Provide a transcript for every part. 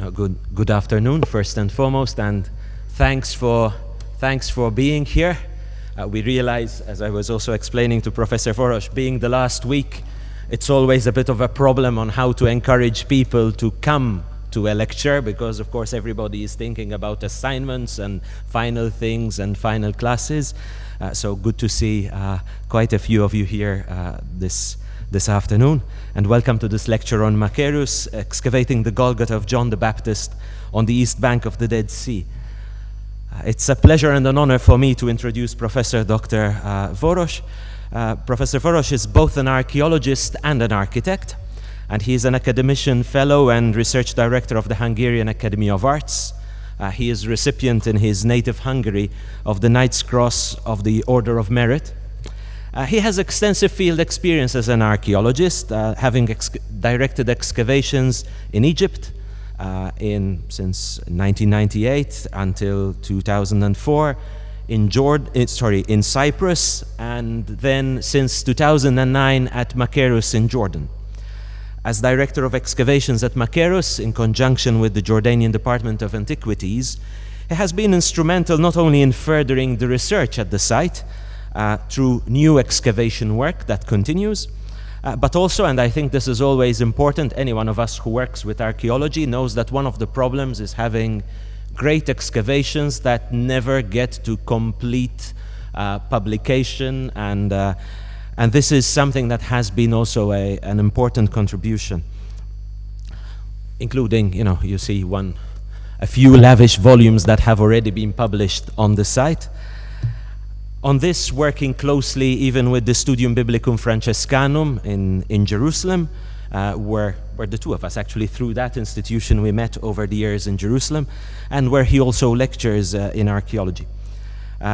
Good afternoon, first and foremost, and thanks for being here. We realize, as I was also explaining to Professor Vörös, being the last week, it's always a bit of a problem on how to encourage people to come to a lecture, because of course everybody is thinking about assignments and final things and final classes. So good to see quite a few of you here this afternoon, and welcome to this lecture on Machaerus, excavating the Golgotha of John the Baptist on the east bank of the Dead Sea. It's a pleasure and an honor for me to introduce Professor Dr. Vörös. Professor Vörös is both an archaeologist and an architect, and he is an academician fellow and research director of the Hungarian Academy of Arts. He is recipient in his native Hungary of the Knight's Cross of the Order of Merit. He has extensive field experience as an archaeologist, having directed excavations in Egypt since 1998 until 2004, in Cyprus, and then since 2009 at Machaerus in Jordan. As director of excavations at Machaerus, in conjunction with the Jordanian Department of Antiquities, he has been instrumental not only in furthering the research at the site, through new excavation work that continues, but also, and I think this is always important, any one of us who works with archaeology knows that one of the problems is having great excavations that never get to complete publication, and this is something that has been also an important contribution, including, you see a few lavish volumes that have already been published on the site. On this, working closely even with the Studium Biblicum Francescanum in Jerusalem, where the two of us actually, through that institution, we met over the years in Jerusalem, and where he also lectures in archaeology.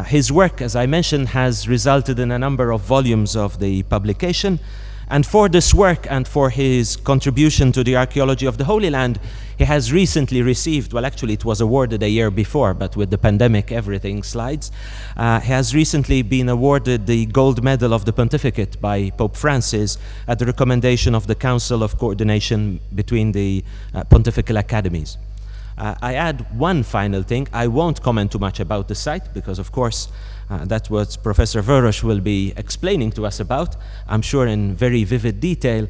His work, as I mentioned, has resulted in a number of volumes of the publication, and for this work and for his contribution to the archaeology of the Holy Land, he has recently received, well actually it was awarded a year before, but with the pandemic everything slides. He has recently been awarded the gold medal of the pontificate by Pope Francis at the recommendation of the Council of Coordination between the pontifical academies. I add one final thing. I won't comment too much about the site because, of course, that's what Professor Vörös will be explaining to us about, I'm sure in very vivid detail.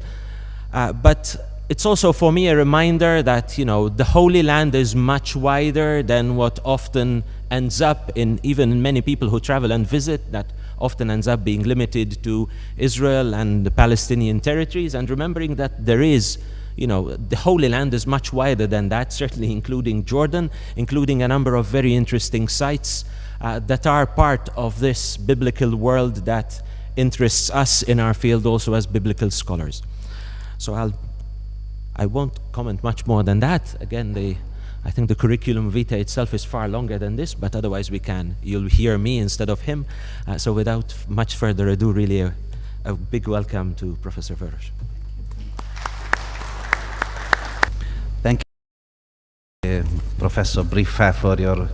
But it's also for me a reminder that, the Holy Land is much wider than what often ends up even many people who travel and visit, that often ends up being limited to Israel and the Palestinian territories, and remembering that there is the Holy Land is much wider than that, certainly including Jordan, including a number of very interesting sites that are part of this biblical world that interests us in our field also as biblical scholars. So I won't comment much more than that. Again, I think the curriculum vitae itself is far longer than this, but otherwise you'll hear me instead of him. So without much further ado, really a big welcome to Professor Vörös. Thank you, Professor Briffa, for your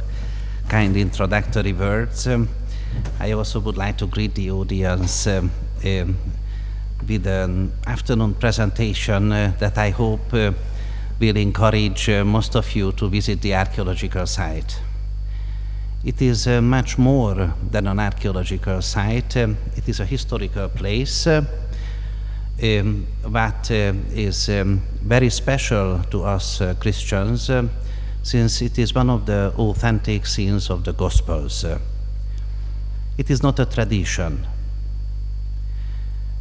kind introductory words. I also would like to greet the audience with an afternoon presentation that I hope will encourage most of you to visit the archaeological site. It is much more than an archaeological site. It is a historical place that is very special to us Christians, since it is one of the authentic scenes of the Gospels. It is not a tradition.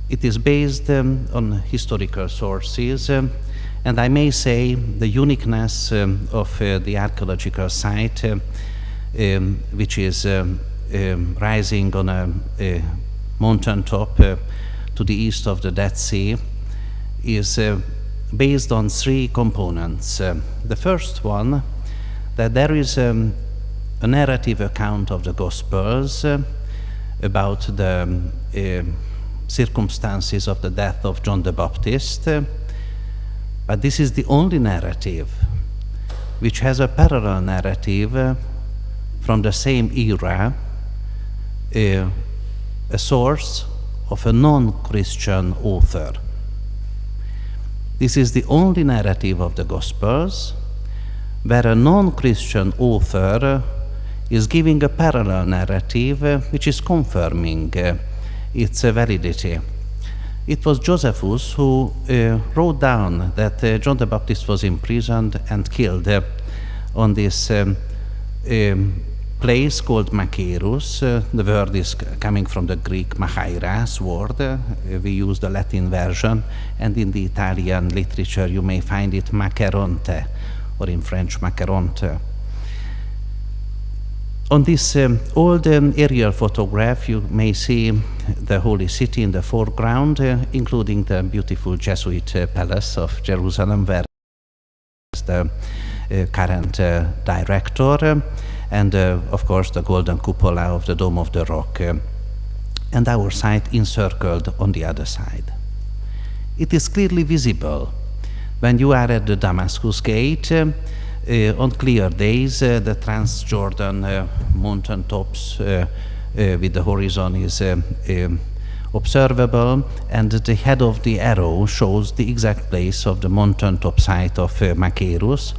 It is based on historical sources, and I may say the uniqueness of the archaeological site, which is rising on a mountain top to the east of the Dead Sea, is based on three components. The first one, that there is a narrative account of the Gospels about the circumstances of the death of John the Baptist, but this is the only narrative which has a parallel narrative from the same era, a source of a non-Christian author. This is the only narrative of the Gospels where a non-Christian author is giving a parallel narrative which is confirming its validity. It was Josephus who wrote down that John the Baptist was imprisoned and killed on this place called Machaerus. The word is coming from the Greek Machaerus word. We use the Latin version, and in the Italian literature you may find it Macheronte, or in French Macheronte. On this old aerial photograph you may see the Holy City in the foreground, including the beautiful Jesuit palace of Jerusalem, where is the current director, and of course the golden cupola of the Dome of the Rock, and our site encircled on the other side. It is clearly visible when you are at the Damascus Gate. On clear days, the Transjordan mountain tops with the horizon is observable, and the head of the arrow shows the exact place of the mountain top site of Machaerus,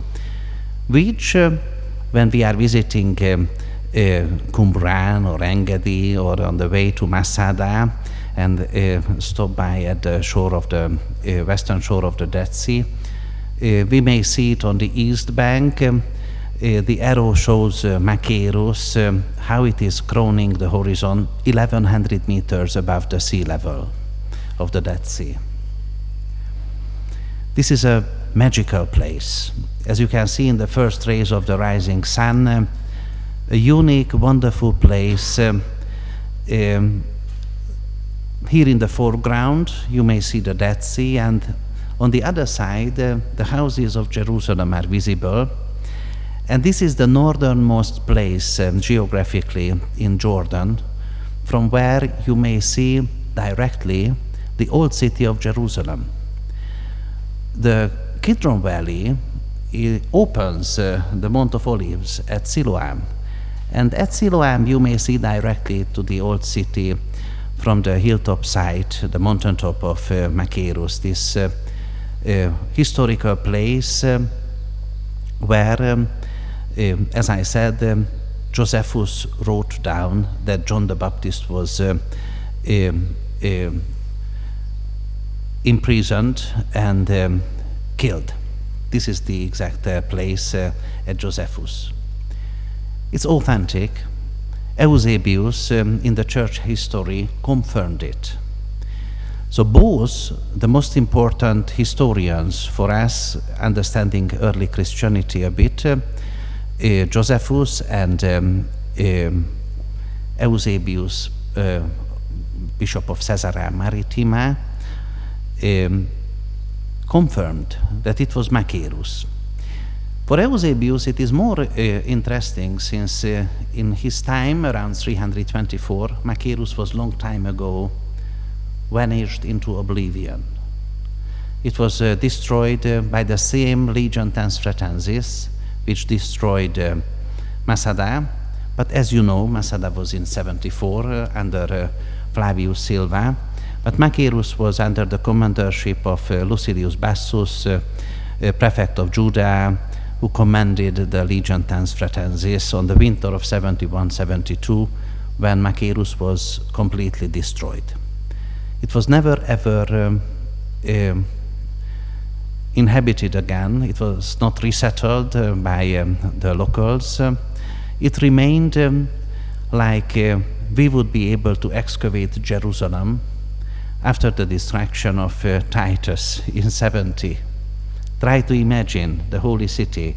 which when we are visiting Qumran or Engedi or on the way to Masada and stop by at the shore of the western shore of the Dead Sea, we may see it on the east bank. The arrow shows Machaerus, how it is crowning the horizon 1100 meters above the sea level of the Dead Sea. This is a magical place. As you can see in the first rays of the rising sun, a unique, wonderful place. Here in the foreground you may see the Dead Sea, and on the other side the houses of Jerusalem are visible. And this is the northernmost place geographically in Jordan, from where you may see directly the old city of Jerusalem. The Kidron Valley opens the Mount of Olives at Siloam, and at Siloam you may see directly to the old city from the hilltop site, the mountaintop of Machaerus, this historical place where, as I said, Josephus wrote down that John the Baptist was imprisoned and killed. This is the exact place at Josephus. It's authentic. Eusebius in the church history confirmed it. So both the most important historians for us understanding early Christianity a bit, Josephus and Eusebius, Bishop of Caesarea Maritima, confirmed that it was Machaerus. For Eusebius it is more interesting, since in his time, around 324, Machaerus was long time ago vanished into oblivion. It was destroyed by the same Legion Tenstratensis which destroyed Masada, but as you know, Masada was in 74 under Flavius Silva, but Machaerus was under the commandership of Lucilius Bassus, prefect of Judah, who commanded the Legion Tenstratensis on the winter of 71-72, when Machaerus was completely destroyed. It was never ever inhabited again. It was not resettled by the locals. It remained like we would be able to excavate Jerusalem after the destruction of Titus in 70. Try to imagine the Holy City.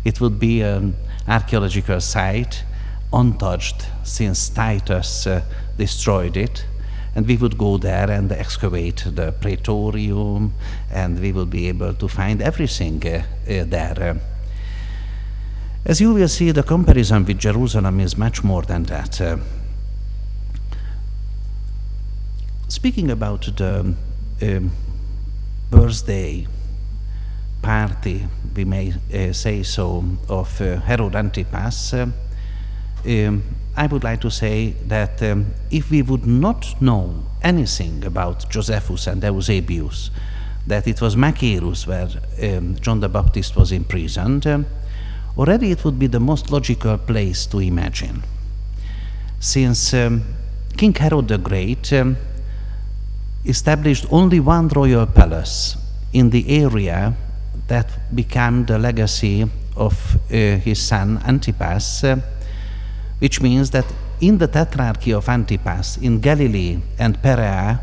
It would be an archaeological site, untouched since Titus destroyed it. And we would go there and excavate the Praetorium, and we will be able to find everything there. As you will see, the comparison with Jerusalem is much more than that. Speaking about the birthday party, we may say so, of Herod Antipas, I would like to say that if we would not know anything about Josephus and Eusebius, that it was Machaerus where John the Baptist was imprisoned, already it would be the most logical place to imagine. Since King Herod the Great established only one royal palace in the area that became the legacy of his son Antipas, which means that in the Tetrarchy of Antipas, in Galilee and Perea,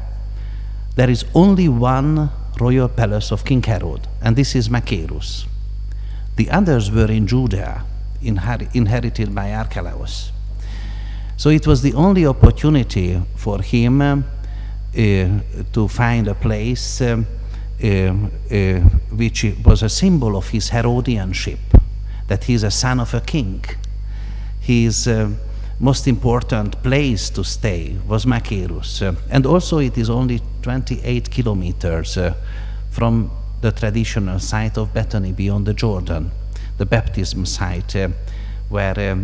there is only one royal palace of King Herod, and this is Machaerus. The others were in Judea, inherited by Archaeological. So it was the only opportunity for him to find a place which was a symbol of his Herodianship, that he is a son of a king. His most important place to stay was Machaerus, and also it is only 28 kilometers from the traditional site of Bethany beyond the Jordan, the baptism site where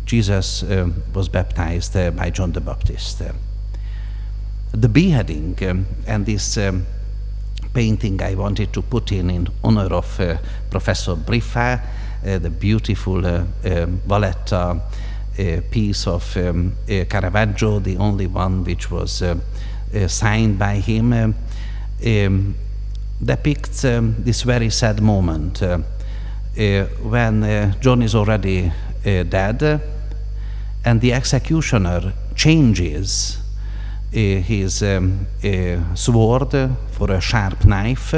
Jesus was baptized by John the Baptist. The beheading and this painting I wanted to put in honor of Professor Briffa, the beautiful Valletta piece of Caravaggio, the only one which was signed by him, depicts this very sad moment when John is already dead and the executioner changes his sword for a sharp knife,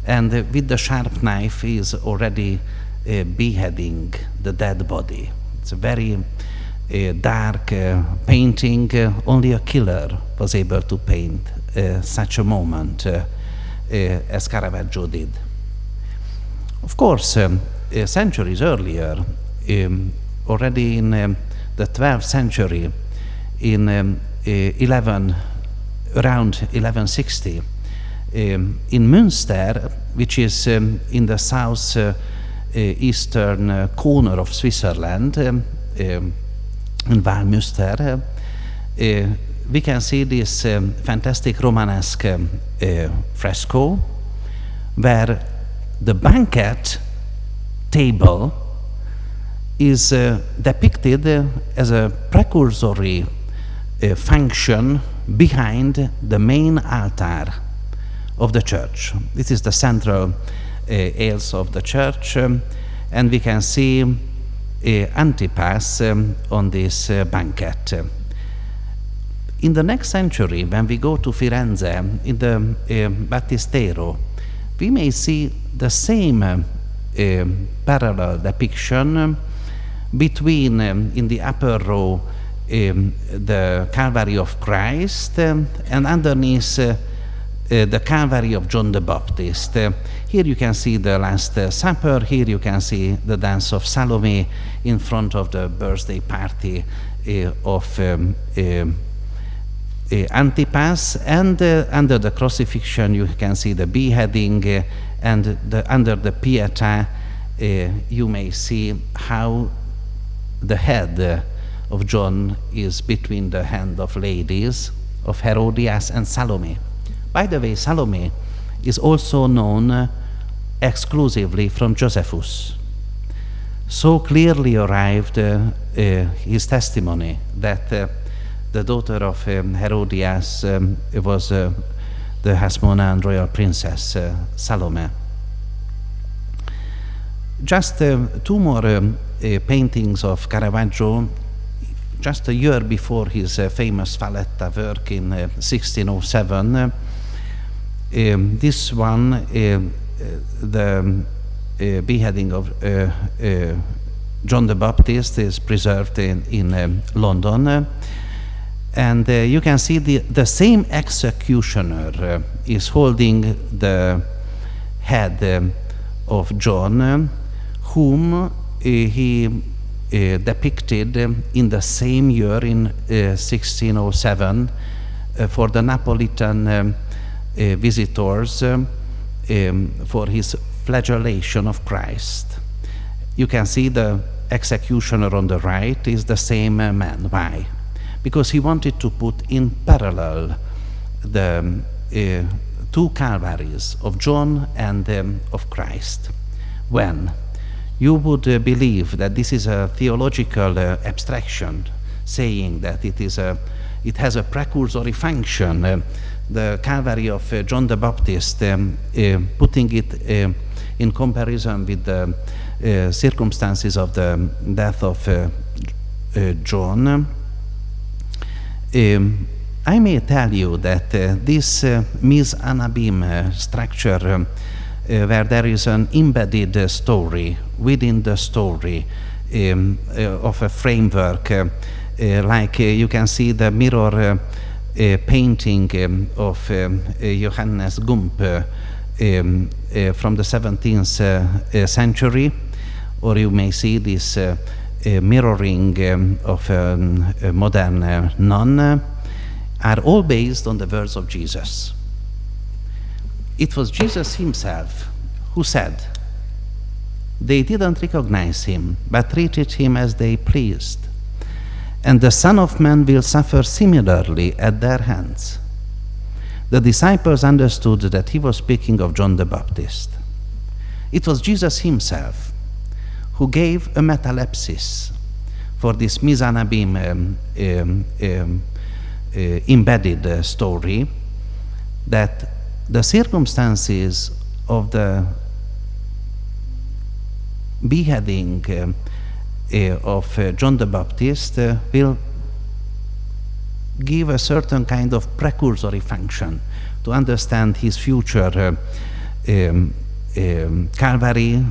and with the sharp knife he is already beheading the dead body. It's a very dark painting. Only a killer was able to paint such a moment as Caravaggio did. Of course, centuries earlier, already in the 12th century, in around 1160, in Münster, which is in the south eastern corner of Switzerland, in Walmünster, we can see this fantastic Romanesque fresco where the banquet table is depicted as a precursory function behind the main altar of the church. This is the central aisles of the church, and we can see Antipas on this banquet. In the next century, when we go to Firenze, in the Battistero, we may see the same parallel depiction between, in the upper row, the Calvary of Christ, and underneath the Calvary of John the Baptist. Here you can see the Last Supper, here you can see the dance of Salome in front of the birthday party of Antipas, and under the crucifixion you can see the beheading, and under the Pietà you may see how the head of John is between the hand of ladies, of Herodias and Salome. By the way, Salome is also known exclusively from Josephus. So clearly arrived his testimony that the daughter of Herodias was the Hasmonean royal princess, Salome. Just two more paintings of Caravaggio. Just a year before his famous Valletta work in 1607, this one, the beheading of John the Baptist, is preserved in London. And you can see the same executioner is holding the head of John, whom he depicted in the same year, in 1607, for the Napolitan visitors for his flagellation of Christ. You can see the executioner on the right is the same man. Why? Because he wanted to put in parallel the two Calvaries of John and of Christ. When you would believe that this is a theological abstraction, saying that it has a precursory function. The Calvary of John the Baptist, putting it in comparison with the circumstances of the death of John. I may tell you that this mis anabim structure, where there is an embedded story within the story of a framework, like you can see the mirror painting of Johannes Gump from the 17th century, or you may see this mirroring of a modern nun, are all based on the words of Jesus. It was Jesus himself who said, they didn't recognize him, but treated him as they pleased. And the Son of Man will suffer similarly at their hands. The disciples understood that he was speaking of John the Baptist. It was Jesus himself who gave a metalepsis for this mis anabim embedded story, that the circumstances of the beheading of John the Baptist will give a certain kind of precursory function to understand his future Calvary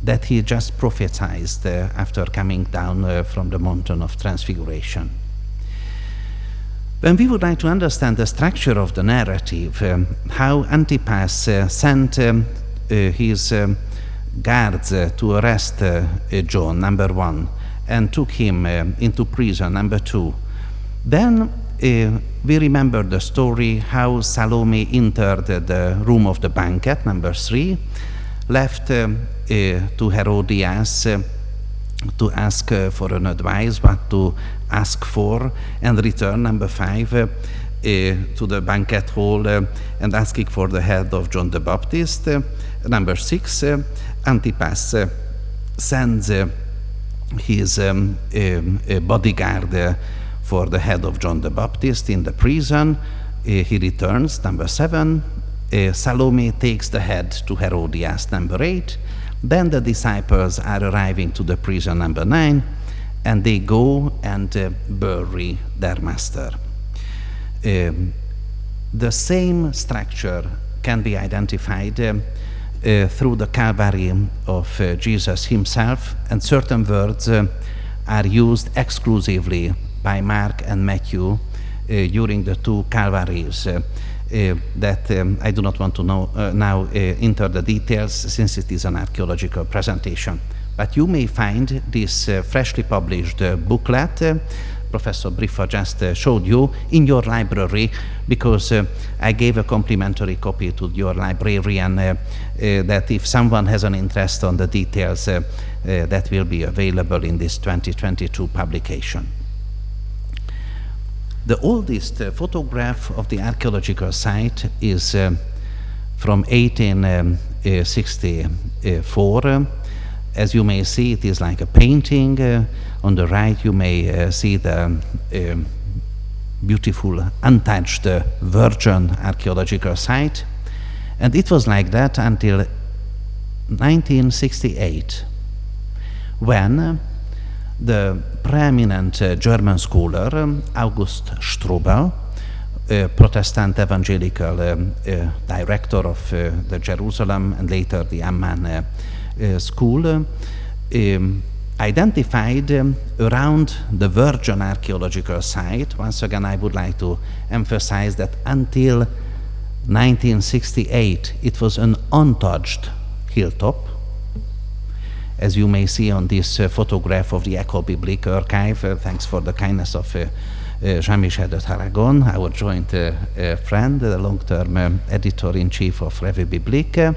that he just prophesied after coming down from the mountain of transfiguration. When we would like to understand the structure of the narrative, how Antipas sent his guards to arrest John, number one, and took him into prison, number two. Then we remember the story how Salome entered the room of the banquet, number three, left to Herodias to ask for an advice, what to ask for, and return, number five, to the banquet hall and asking for the head of John the Baptist. Number six, Antipas sends his bodyguard for the head of John the Baptist in the prison. He returns, number seven. Salome takes the head to Herodias, number eight. Then the disciples are arriving to the prison, number nine, and they go and bury their master. The same structure can be identified through the Calvary of Jesus himself, and certain words are used exclusively by Mark and Matthew during the two Calvaries. That I do not want to now enter the details, since it is an archaeological presentation. But you may find this freshly published booklet Professor Briffa just showed you in your library, because I gave a complimentary copy to your librarian that if someone has an interest on the details, that will be available in this 2022 publication. The oldest photograph of the archaeological site is from 1864. As you may see, it is like a painting. On the right, you may see the beautiful, untouched virgin archaeological site. And it was like that until 1968, when the preeminent German scholar August Strobel, Protestant evangelical director of the Jerusalem and later the Amman school, identified around the virgin archaeological site. Once again, I would like to emphasize that until 1968, it was an untouched hilltop. As you may see on this photograph of the École Biblique archive, thanks for the kindness of Jean-Michel de Tarragon, our joint friend, the long-term editor-in-chief of Revue Biblique.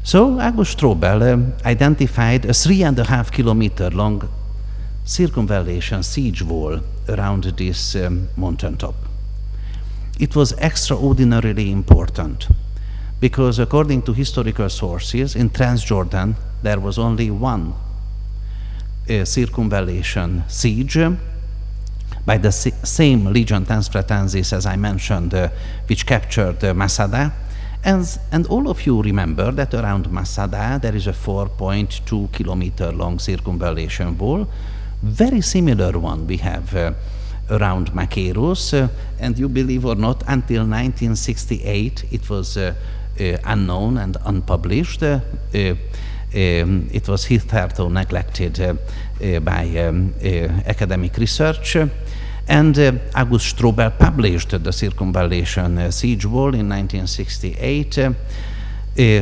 So August Strobel identified a 3.5 kilometer long circumvallation siege wall around this mountaintop. It was extraordinarily important because, according to historical sources, in Transjordan, there was only one circumvallation siege by the same Legion Transfratensis, as I mentioned, which captured Masada. And all of you remember that around Masada there is a 4.2 kilometer long circumvallation wall. Very similar one we have around Machaerus, and you believe or not, until 1968 it was unknown and unpublished. It was hitherto neglected by academic research. And August Strobel published the circumvallation siege wall in 1968.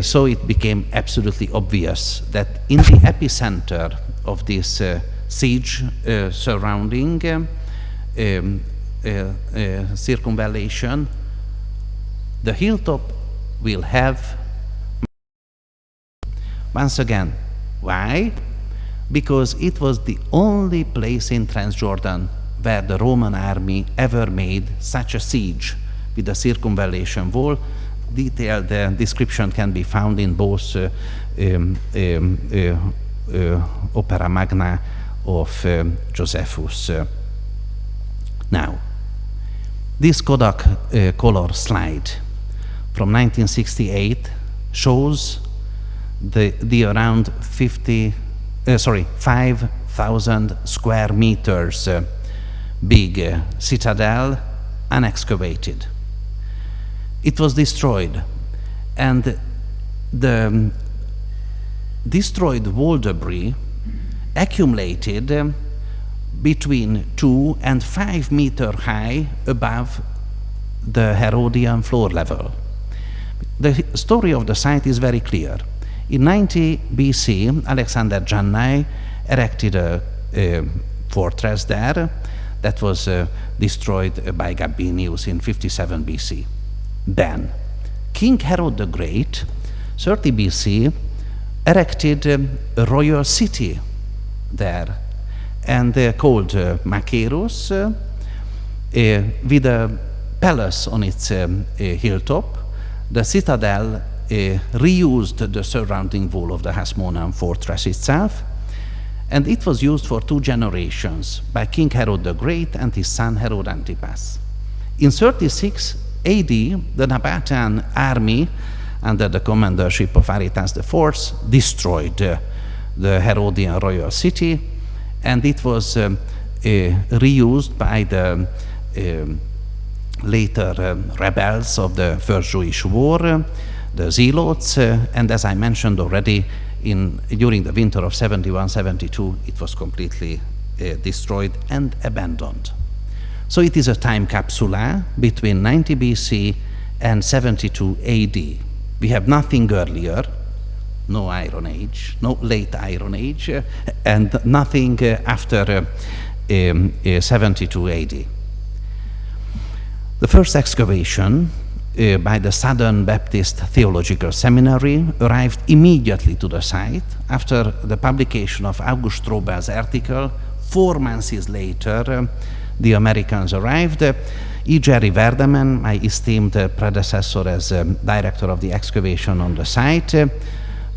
So it became absolutely obvious that in the epicenter of this siege surrounding circumvallation, the hilltop will have. Once again, why? Because it was the only place in Transjordan where the Roman army ever made such a siege with a circumvallation wall. Detailed description can be found in both Opera Magna of Josephus. Now, this Kodak color slide from 1968 shows the around 5,000 square meters big citadel unexcavated. It was destroyed, and the destroyed wall debris accumulated between 2 and 5 meter high above the Herodian floor level. The story of the site is very clear. In 90 BC, Alexander Jannai erected a fortress there that was destroyed by Gabinius in 57 BC. Then, King Herod the Great, 30 BC, erected a royal city there, and called Machaerus, with a palace on its hilltop. The citadel reused the surrounding wall of the Hasmonean fortress itself, and it was used for 2 generations by King Herod the Great and his son Herod Antipas. In 36 AD, the Nabatean army, under the commandership of Aretas IV, destroyed the Herodian royal city, and it was reused by the later rebels of the First Jewish War, the Zealots, and as I mentioned already, during the winter of 71-72, it was completely destroyed and abandoned. So it is a time capsule between 90 BC and 72 AD. We have nothing earlier, no Iron Age, no late Iron Age, and nothing after 72 AD. The first excavation by the Southern Baptist Theological Seminary arrived immediately to the site after the publication of August Strobel's article. 4 months later, the Americans arrived. E. Jerry Verdeman, my esteemed predecessor as director of the excavation on the site,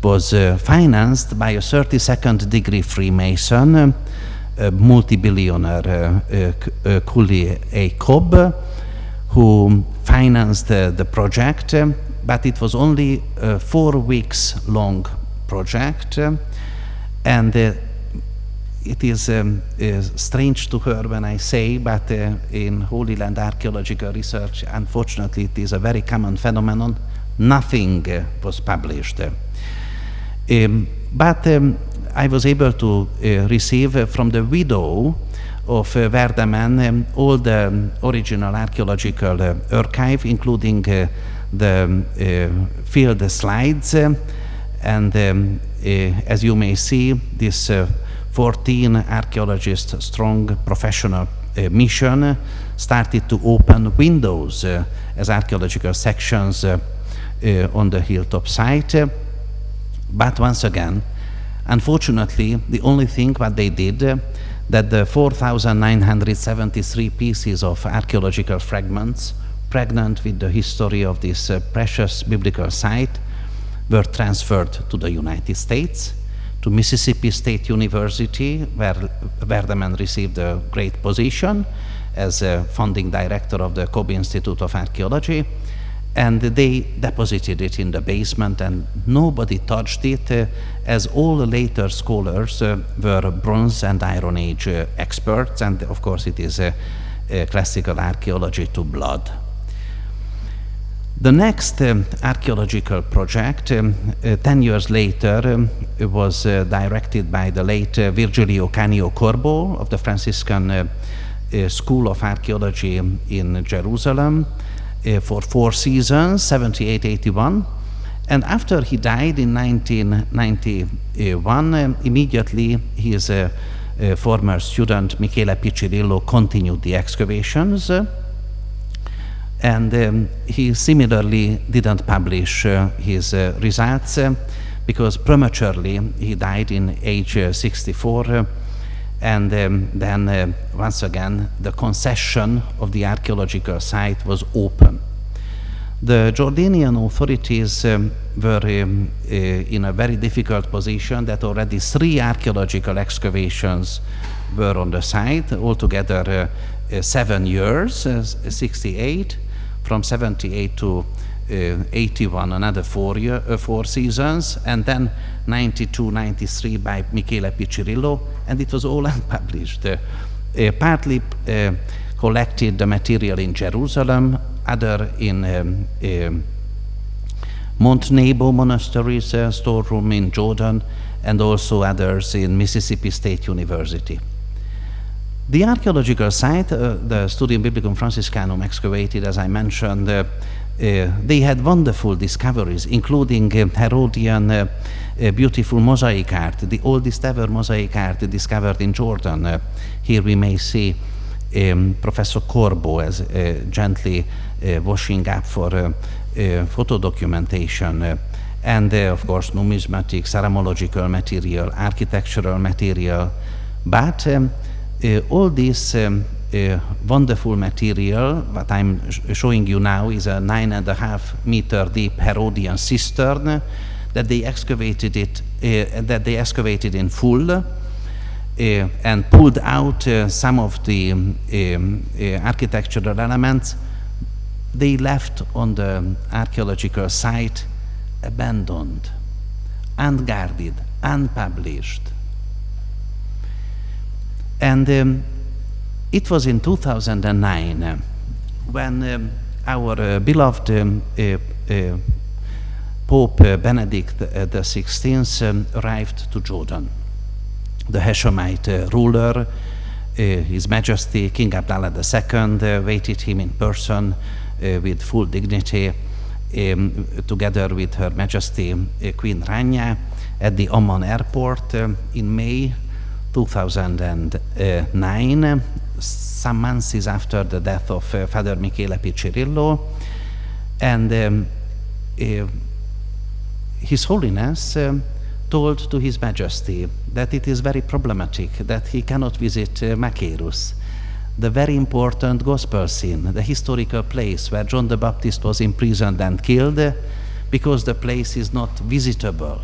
was financed by a 32nd degree Freemason, multi-billionaire Cooley A. Cobb, who financed the project, but it was only a 4 weeks long project, and it is strange to hear when I say, but in Holy Land archaeological research, unfortunately, it is a very common phenomenon. Nothing was published. But I was able to receive from the widow of Verdeman all the original archaeological archive, including the field slides, and as you may see, this 14 archaeologists strong professional mission started to open windows as archaeological sections on the hilltop site. But once again, unfortunately, the only thing what they did, that the 4,973 pieces of archaeological fragments pregnant with the history of this precious biblical site were transferred to the United States. to Mississippi State University, where the man received a great position as a founding director of the Kobe Institute of Archaeology. And they deposited it in the basement, and nobody touched it, as all the later scholars were Bronze and Iron Age experts, and of course it is a classical archaeology to blood. The next archaeological project, 10 years later, was directed by the late Virgilio Canio Corbo of the Franciscan School of Archaeology in Jerusalem, for 4 seasons, 78-81. And after he died in 1991, immediately his former student Michele Piccirillo continued the excavations. And he similarly didn't publish his results because prematurely he died in age 64. And then once again, the concession of the archaeological site was open. The Jordanian authorities were in a very difficult position that already 3 archaeological excavations were on the site, altogether 7 years, 68, from 78 to 81, another 4 seasons, and then 92, 93 by Michele Piccirillo, and it was all unpublished. Partly collected the material in Jerusalem, other in Mount Nebo Monastery's storeroom in Jordan, and also others in Mississippi State University. The archaeological site, the Studium Biblicum Franciscanum excavated, as I mentioned, they had wonderful discoveries, including Herodian beautiful mosaic art, the oldest ever mosaic art discovered in Jordan. Here we may see Professor Corbo as gently washing up for photo documentation, and of course numismatic, ceramological material, architectural material. But all this wonderful material, what I'm showing you now, is a 9.5 meter deep Herodian cistern that they excavated in full and pulled out some of the architectural elements. They left on the archaeological site abandoned, unguarded, unpublished. And it was in 2009 when our beloved Pope Benedict XVI arrived to Jordan. The Hashemite ruler, His Majesty King Abdallah II, waited him in person with full dignity, together with Her Majesty Queen Rania at the Amman airport in May 2009, some months after the death of Father Michele Piccirillo. And His Holiness told to His Majesty that it is very problematic that he cannot visit Machaerus, the very important gospel scene, the historical place where John the Baptist was imprisoned and killed, because the place is not visitable.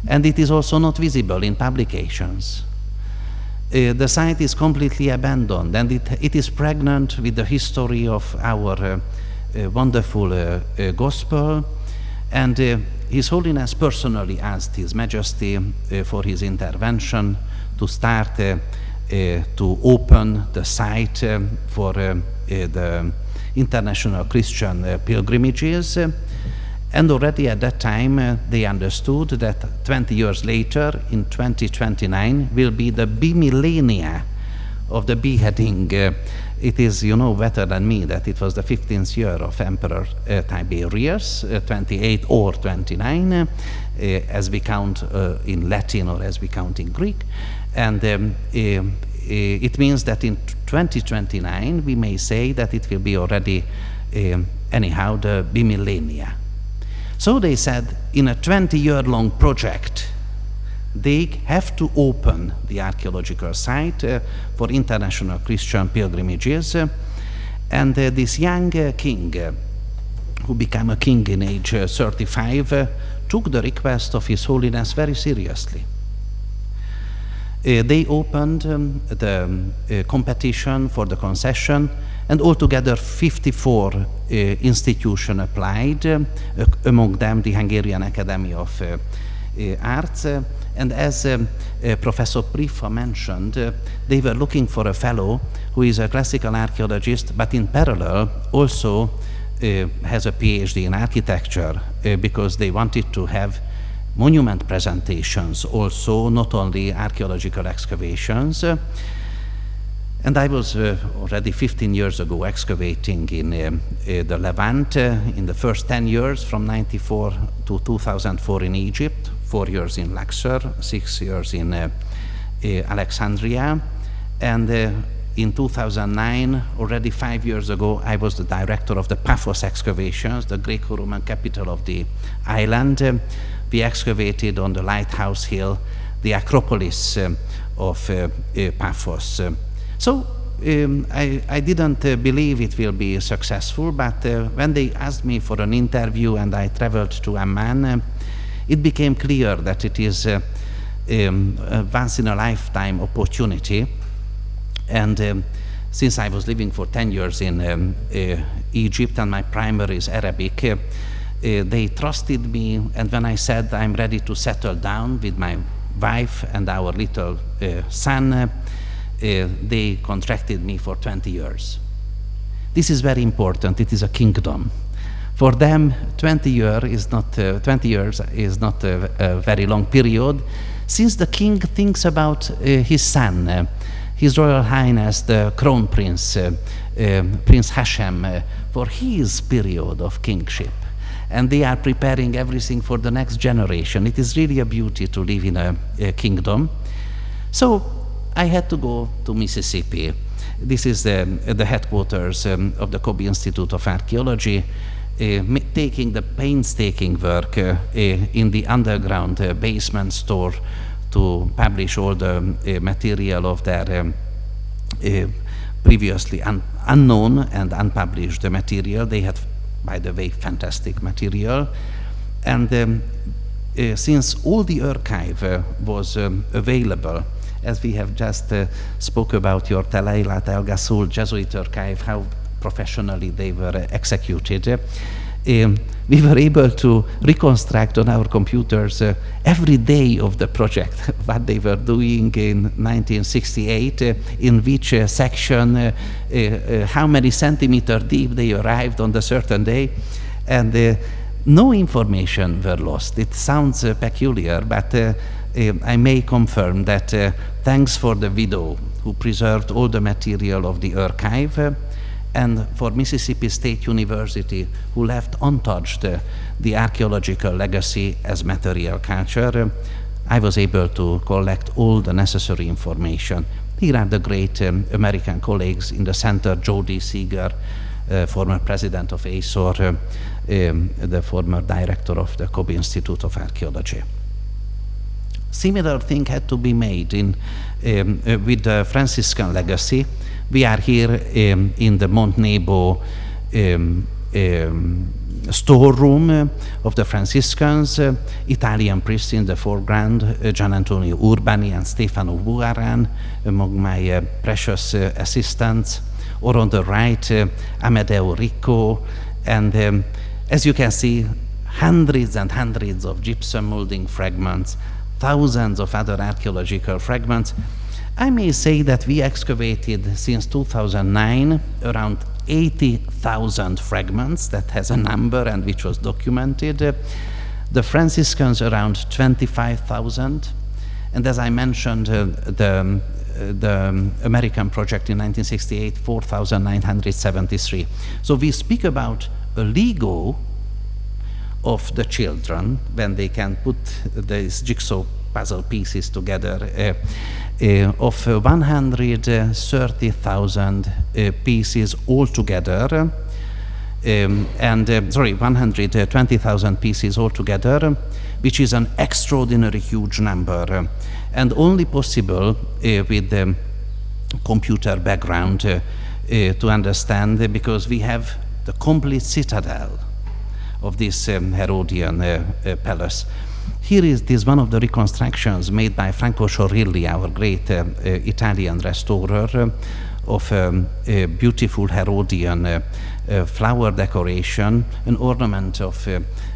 And it is also not visible in publications. The site is completely abandoned, and it is pregnant with the history of our wonderful gospel. And His Holiness personally asked His Majesty for his intervention to start to open the site for the international Christian pilgrimages. And already at that time, they understood that 20 years later, in 2029, will be the bimillennia of the beheading. It is, you know better than me that it was the 15th year of Emperor Tiberius, 28 or 29, as we count in Latin or as we count in Greek. And it means that in 2029, we may say that it will be already, anyhow, the bimillennia. So they said, in a 20-year-long project, they have to open the archaeological site for international Christian pilgrimages. And this young king, who became a king in age 35, took the request of His Holiness very seriously. They opened the competition for the concession, and altogether 54 institutions applied, among them the Hungarian Academy of Arts. And as Professor Prof mentioned, they were looking for a fellow who is a classical archaeologist, but in parallel also has a PhD in architecture, because they wanted to have monument presentations also, not only archaeological excavations. And I was already 15 years ago excavating in the Levant in the first 10 years, from 94 to 2004 in Egypt, 4 years in Luxor, 6 years in Alexandria. And in 2009, already 5 years ago, I was the director of the Paphos Excavations, the Greco-Roman capital of the island. We excavated on the Lighthouse Hill the Acropolis of Paphos. So I didn't believe it will be successful, but when they asked me for an interview and I traveled to Amman, it became clear that it is a once-in-a-lifetime opportunity. And since I was living for 10 years in Egypt and my primary is Arabic, they trusted me, and when I said I'm ready to settle down with my wife and our little son, they contracted me for 20 years. This is very important. It is a kingdom. For them, 20 years is not a very long period, since the king thinks about his son, His Royal Highness the Crown Prince, Prince Hashem, for his period of kingship. And they are preparing everything for the next generation. It is really a beauty to live in a kingdom. So I had to go to Mississippi. This is the headquarters of the Kobe Institute of Archaeology, taking the painstaking work in the underground basement store to publish all the material of their previously unknown and unpublished material. They had, by the way, fantastic material. And since all the archive was available, as we have just spoke about your Teleilat El Gasul Jesuit archive, how professionally they were executed, we were able to reconstruct on our computers every day of the project, what they were doing in 1968, in which section, how many centimeters deep they arrived on a certain day, and no information were lost. It sounds peculiar, but I may confirm that thanks for the widow who preserved all the material of the archive, and for Mississippi State University, who left untouched the archaeological legacy as material culture, I was able to collect all the necessary information. Here are the great American colleagues in the center: Jody Seeger, former president of ASOR, the former director of the Kobe Institute of Archaeology. Similar thing had to be made with the Franciscan legacy. We are here in the Mont Nebo storeroom of the Franciscans, Italian priests in the foreground, Gian Antonio Urbani and Stefano Buaran, among my precious assistants, or on the right, Amedeo Ricco, and as you can see, hundreds and hundreds of gypsum molding fragments, thousands of other archaeological fragments. I may say that we excavated since 2009 around 80,000 fragments. That has a number and which was documented. The Franciscans around 25,000. And as I mentioned, the American project in 1968, 4,973. So we speak about a Lego of the children when they can put these jigsaw puzzle pieces together, of 130,000 pieces altogether, 120,000 pieces altogether, which is an extraordinary huge number, and only possible with the computer background to understand, because we have the complete citadel of this Herodian palace. Here is one of the reconstructions made by Franco Sciorrilli, our great Italian restorer, of a beautiful Herodian flower decoration, an ornament of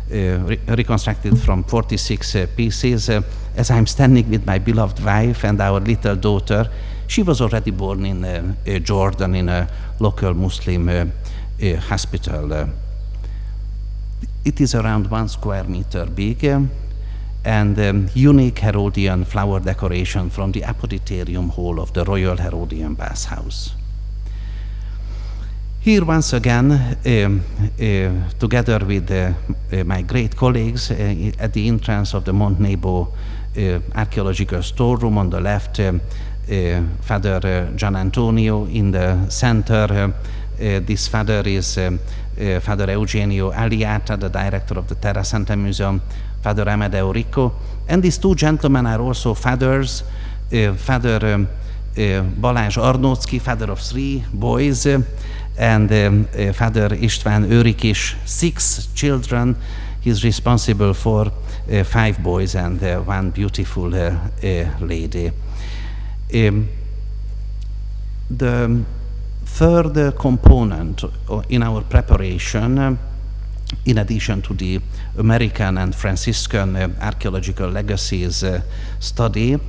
reconstructed from 46 pieces. As I'm standing with my beloved wife and our little daughter, she was already born in Jordan in a local Muslim hospital. It is around 1 square meter big, and unique Herodian flower decoration from the Apoditarium Hall of the Royal Herodian Bathhouse. Here once again, together with my great colleagues at the entrance of the Mont Nebo archaeological storeroom, on the left, Father Gian Antonio, in the center, this father is Father Eugenio Aliata, the director of the Terra Santa Museum, Father Amadeo Ricco, and these two gentlemen are also fathers, Father Balázs Arnóczky, father of 3 boys, and Father István Őrikis, 6 children. He's responsible for 5 boys and 1 beautiful lady. The third component in our preparation, in addition to the American and Franciscan archaeological legacies study,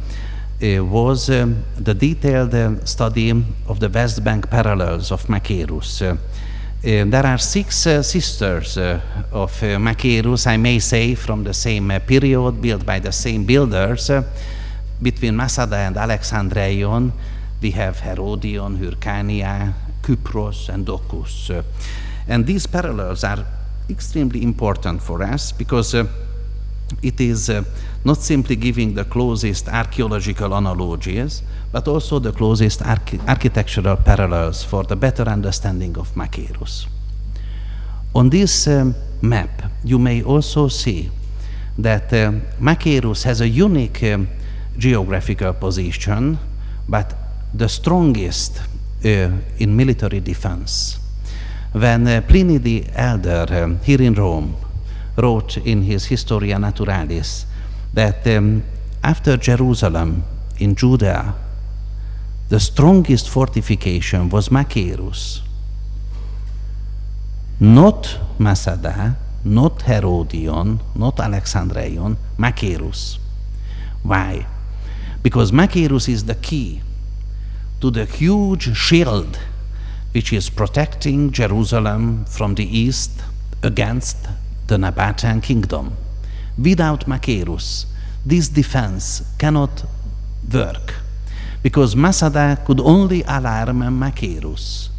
was the detailed study of the West Bank parallels of Machaerus. There are 6 sisters of Machaerus, I may say, from the same period, built by the same builders. Between Masada and Alexandreion, we have Herodion, Hyrcania, Kypros, and Docus. And these parallels are extremely important for us because it is not simply giving the closest archaeological analogies, but also the closest architectural parallels for the better understanding of Machaerus. On this map, you may also see that Machaerus has a unique geographical position, but the strongest in military defense. When Pliny the Elder, here in Rome, wrote in his Historia Naturalis that after Jerusalem in Judea, the strongest fortification was Machaerus. Not Masada, not Herodion, not Alexandreion, Machaerus. Why? Because Machaerus is the key to the huge shield which is protecting Jerusalem from the east against the Nabatean kingdom. Without Machaerus, this defense cannot work, because Masada could only alarm Machaerus.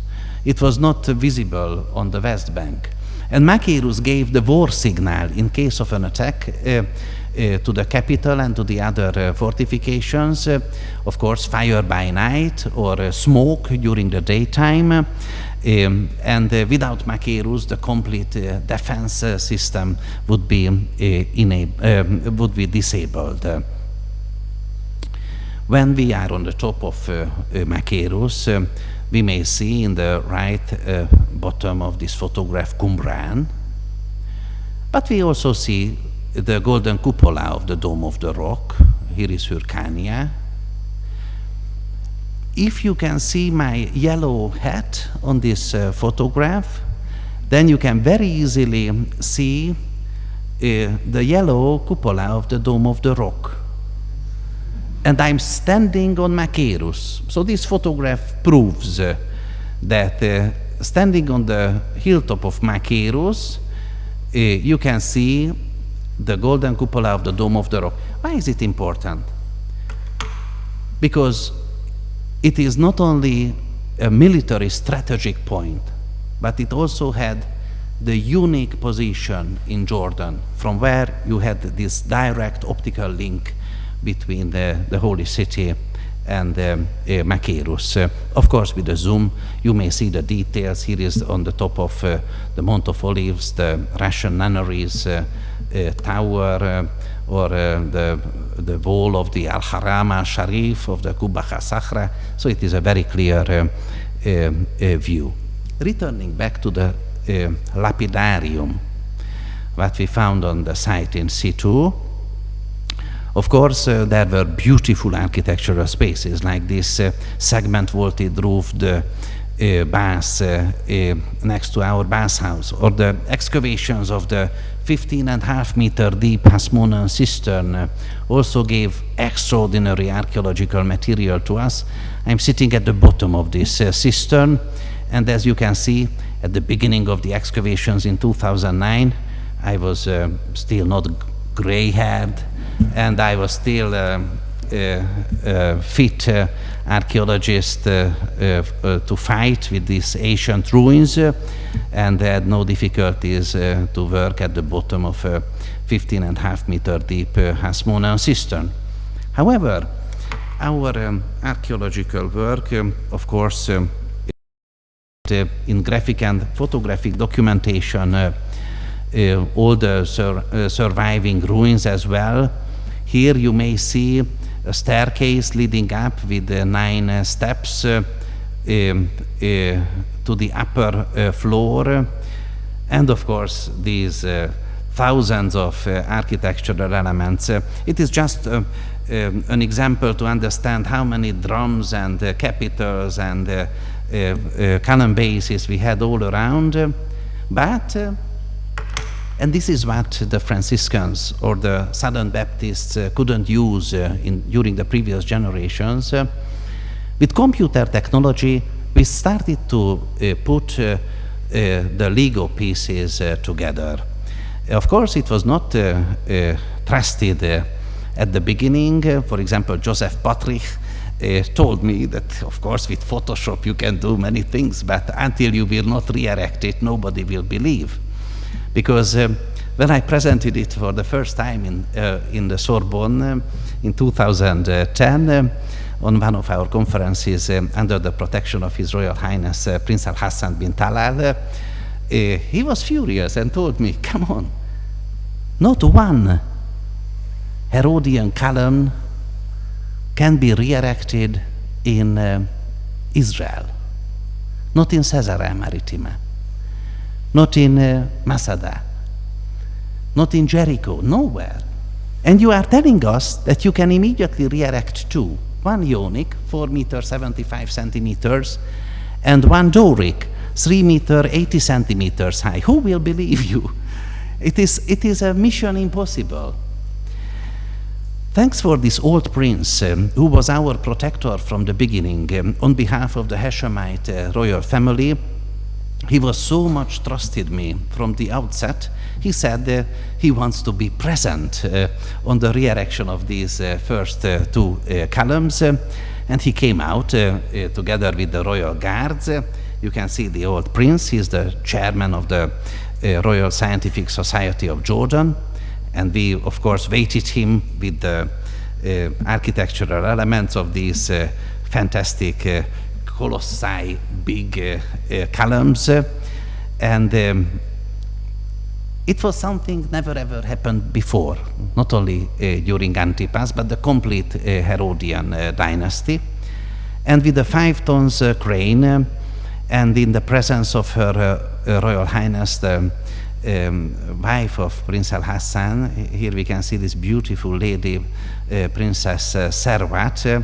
It was not visible on the West Bank. And Machaerus gave the war signal in case of an attack to the capital and to the other fortifications. Of course, fire by night or smoke during the daytime. And without Machaerus, the complete defense system would be disabled. When we are on the top of Machaerus, we may see in the right bottom of this photograph Qumran, but we also see the golden cupola of the Dome of the Rock. Here is Hyrcania. If you can see my yellow hat on this photograph, then you can very easily see the yellow cupola of the Dome of the Rock. And I'm standing on Machaerus. So this photograph proves that standing on the hilltop of Machaerus, you can see the golden cupola of the Dome of the Rock. Why is it important? Because it is not only a military strategic point, but it also had the unique position in Jordan, from where you had this direct optical link between the holy city and Machaerus. Of course, with the zoom, you may see the details. Here is on the top of the Mount of Olives, the Russian nunneries tower, or the wall of the Al-Haram al-Sharif of the Kubba Sakhra. So it is a very clear view. Returning back to the lapidarium, what we found on the site in situ. Of course, there were beautiful architectural spaces like this segment vaulted roofed baths next to our bathhouse, or the excavations of the 15.5 meter deep Hasmonean cistern also gave extraordinary archaeological material to us. I'm sitting at the bottom of this cistern, and as you can see, at the beginning of the excavations in 2009, I was still not gray-haired, and I was still fit archaeologist to fight with these ancient ruins, and had no difficulties to work at the bottom of a 15.5 meter deep Hasmonean cistern. However, our archaeological work, of course, in graphic and photographic documentation, all the surviving ruins as well. Here you may see a staircase leading up with 9 steps to the upper floor, and of course these thousands of architectural elements. It is just an example to understand how many drums and capitals and column bases we had all around, but and this is what the Franciscans or the Southern Baptists couldn't use during the previous generations. With computer technology, we started to put the Lego pieces together. Of course, it was not trusted at the beginning. For example, Joseph Patrick told me that, of course, with Photoshop you can do many things, but until you will not re-erect it, nobody will believe. Because when I presented it for the first time in the Sorbonne in 2010, on one of our conferences under the protection of His Royal Highness Prince Al Hassan bin Talal, he was furious and told me, come on, not one Herodian column can be re-erected in Israel, not in Caesarea Maritima, not in Masada, not in Jericho, nowhere. And you are telling us that you can immediately re-erect 2, one Ionic, 4 meters 75 centimeters, and one Doric, 3 meters 80 centimeters high. Who will believe you? It is a mission impossible. Thanks for this old prince, who was our protector from the beginning, on behalf of the Hashemite royal family. He was so much trusted me from the outset. He said he wants to be present on the re-erection of these first 2 columns, and he came out together with the royal guards. You can see the old prince. He's the chairman of the Royal Scientific Society of Jordan, and we, of course, weighted him with the architectural elements of these fantastic colossi, big columns, and it was something never ever happened before, not only during Antipas, but the complete Herodian dynasty. And with the 5 tons crane, and in the presence of Her Royal Highness, the wife of Prince Al Hassan, here we can see this beautiful lady, Princess Servat,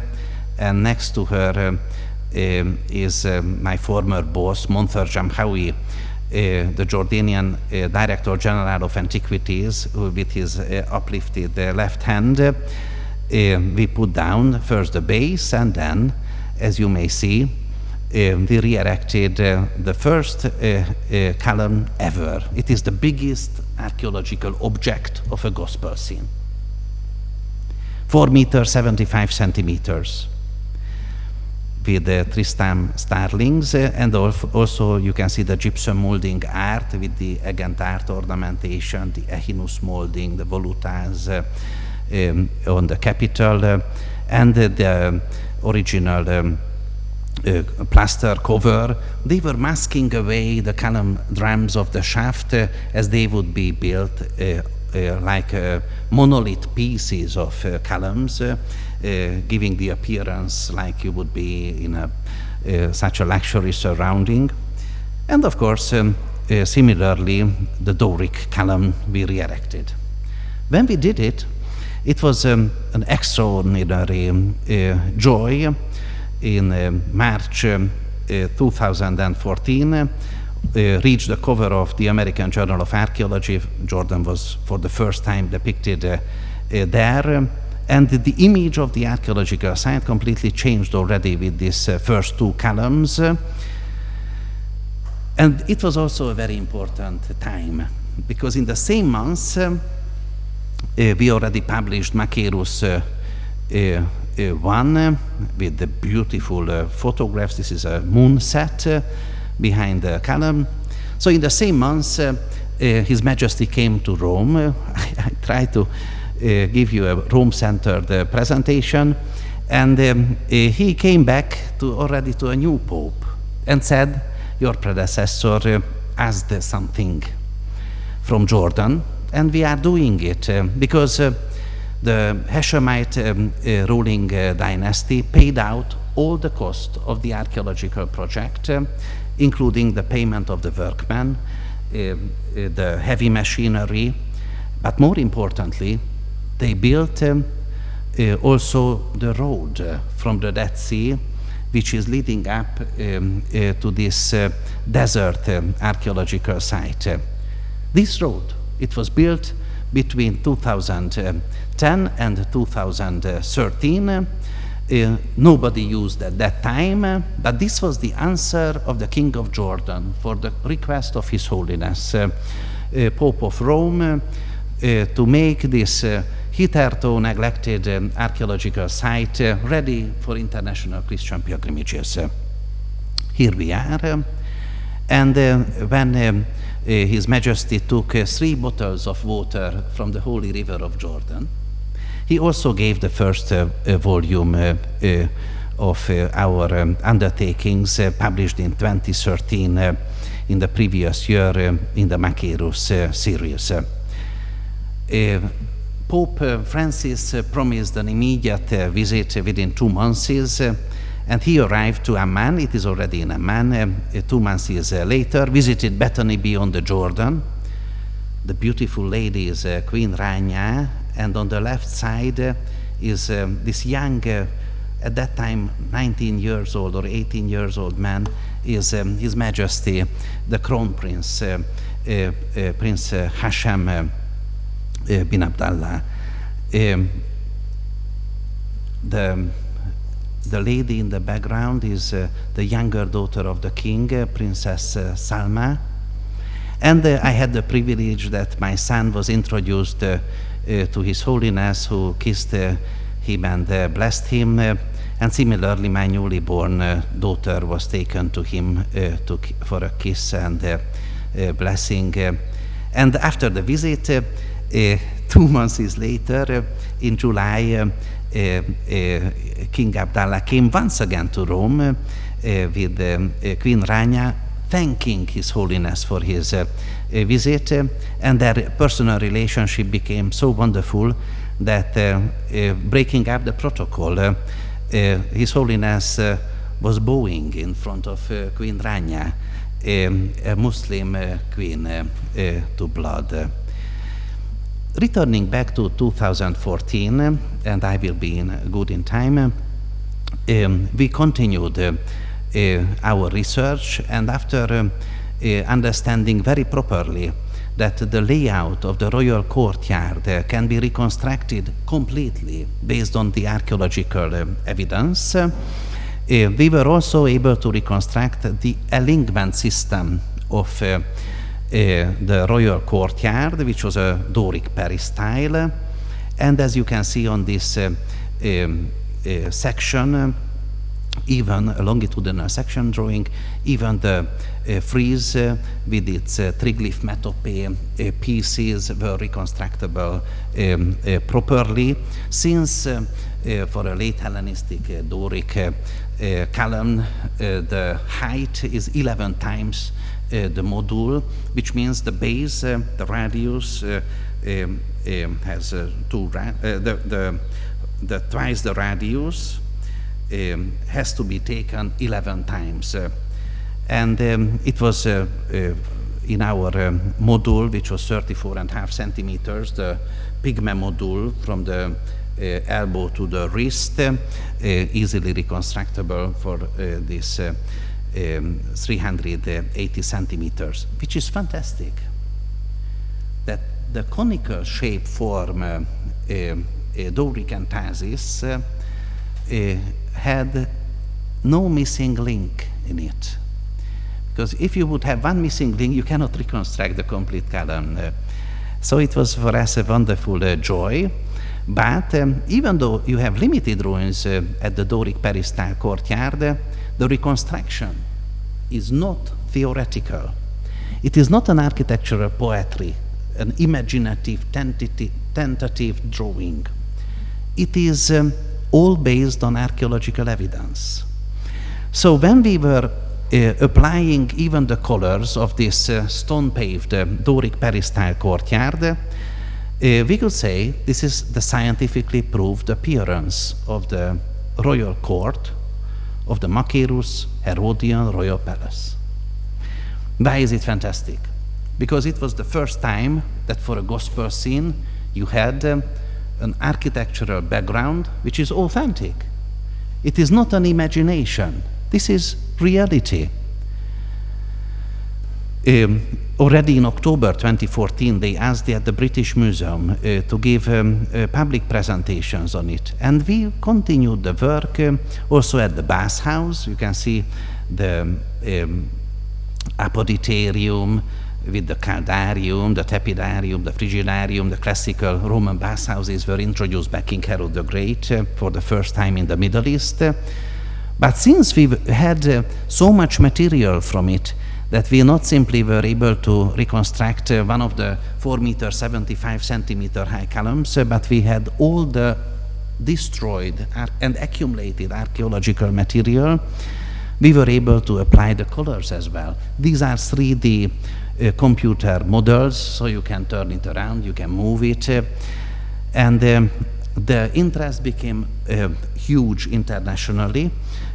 and next to her is my former boss, Monthur Jamhawi, the Jordanian Director General of Antiquities, who with his uplifted left hand, we put down first the base, and then, as you may see, we re-erected the first column ever. It is the biggest archaeological object of a gospel scene. 4 meters 75 centimeters. With the Tristam starlings, and also you can see the gypsum molding art with the Egant art ornamentation, the Echinus molding, the volutas on the capital, and the original plaster cover. They were masking away the column drums of the shaft as they would be built like monolith pieces of columns, giving the appearance like you would be in such a luxury surrounding. And of course, similarly, the Doric column we re-erected. When we did it, it was an extraordinary joy. In March 2014, reached the cover of the American Journal of Archaeology. Jordan was for the first time depicted there. And the image of the archaeological site completely changed already with these first two columns. And it was also a very important time, because in the same month, we already published Machaerus 1 with the beautiful photographs. This is a moon set behind the column. So in the same month, His Majesty came to Rome. I tried to give you a Rome-centered presentation, and he came back already to a new pope and said, your predecessor asked something from Jordan, and we are doing it because the Hashemite ruling dynasty paid out all the cost of the archaeological project, including the payment of the workmen, the heavy machinery, but more importantly, they built also the road from the Dead Sea, which is leading up to this desert archaeological site. This road, it was built between 2010 and 2013. Nobody used at that time, but this was the answer of the King of Jordan for the request of His Holiness, Pope of Rome, to make this hitherto neglected archaeological site ready for international Christian pilgrimages. Here we are, and when His Majesty took 3 bottles of water from the Holy River of Jordan, he also gave the first volume of our undertakings published in 2013 in the previous year in the Machaerus series. Pope Francis promised an immediate visit within 2 months, and he arrived to Amman. It is already in Amman. 2 months later, visited Bethany beyond the Jordan. The beautiful lady is Queen Rania, and on the left side is this young, at that time 19 years old or 18 years old man, is His Majesty, the Crown Prince, Prince Hashem bin Abdallah. The lady in the background is the younger daughter of the king, Princess Salma. And I had the privilege that my son was introduced to His Holiness, who kissed him and blessed him. And similarly, my newly born daughter was taken to him for a kiss and blessing. And after the visit, 2 months later, in July, King Abdallah came once again to Rome with Queen Rania, thanking His Holiness for his visit, and their personal relationship became so wonderful that breaking up the protocol, His Holiness was bowing in front of Queen Rania, a Muslim queen to blood. Returning back to 2014, and I will be good in time, we continued our research, and after understanding very properly that the layout of the royal courtyard can be reconstructed completely based on the archaeological evidence, we were also able to reconstruct the alignment system of the royal courtyard, which was a Doric peristyle. And as you can see on this section, even a longitudinal section drawing, even the frieze with its triglyph metope pieces were reconstructable properly, since for a late Hellenistic Doric column, the height is 11 times the module, which means the base, the radius has twice the radius has to be taken 11 times. And it was in our module, which was 34.5 centimeters, the pygmy module from the elbow to the wrist, easily reconstructable for this 380 centimeters, which is fantastic. That the conical shape form Doric entasis had no missing link in it. Because if you would have one missing link, you cannot reconstruct the complete column. So it was for us a wonderful joy. But even though you have limited ruins at the Doric peristyle courtyard, the reconstruction is not theoretical. It is not an architectural poetry, an imaginative, tentative drawing. It is all based on archaeological evidence. So when we were applying even the colors of this stone-paved Doric peristyle courtyard, we could say this is the scientifically proved appearance of the royal court of the Machaerus Herodian royal palace. Why is it fantastic? Because it was the first time that for a gospel scene you had an architectural background which is authentic. It is not an imagination. This is reality. Already in October 2014, they asked at the British Museum to give public presentations on it. And we continued the work also at the Bath House. You can see the apoditerium with the caldarium, the tepidarium, the frigidarium. The classical Roman bath houses were introduced by King Herod the Great for the first time in the Middle East. But since we had so much material from it, that we not simply were able to reconstruct one of the 4-meter-75 centimeter high columns, but we had all the destroyed and accumulated archaeological material. We were able to apply the colors as well. These are 3D computer models, so you can turn it around, you can move it. And the interest became huge internationally.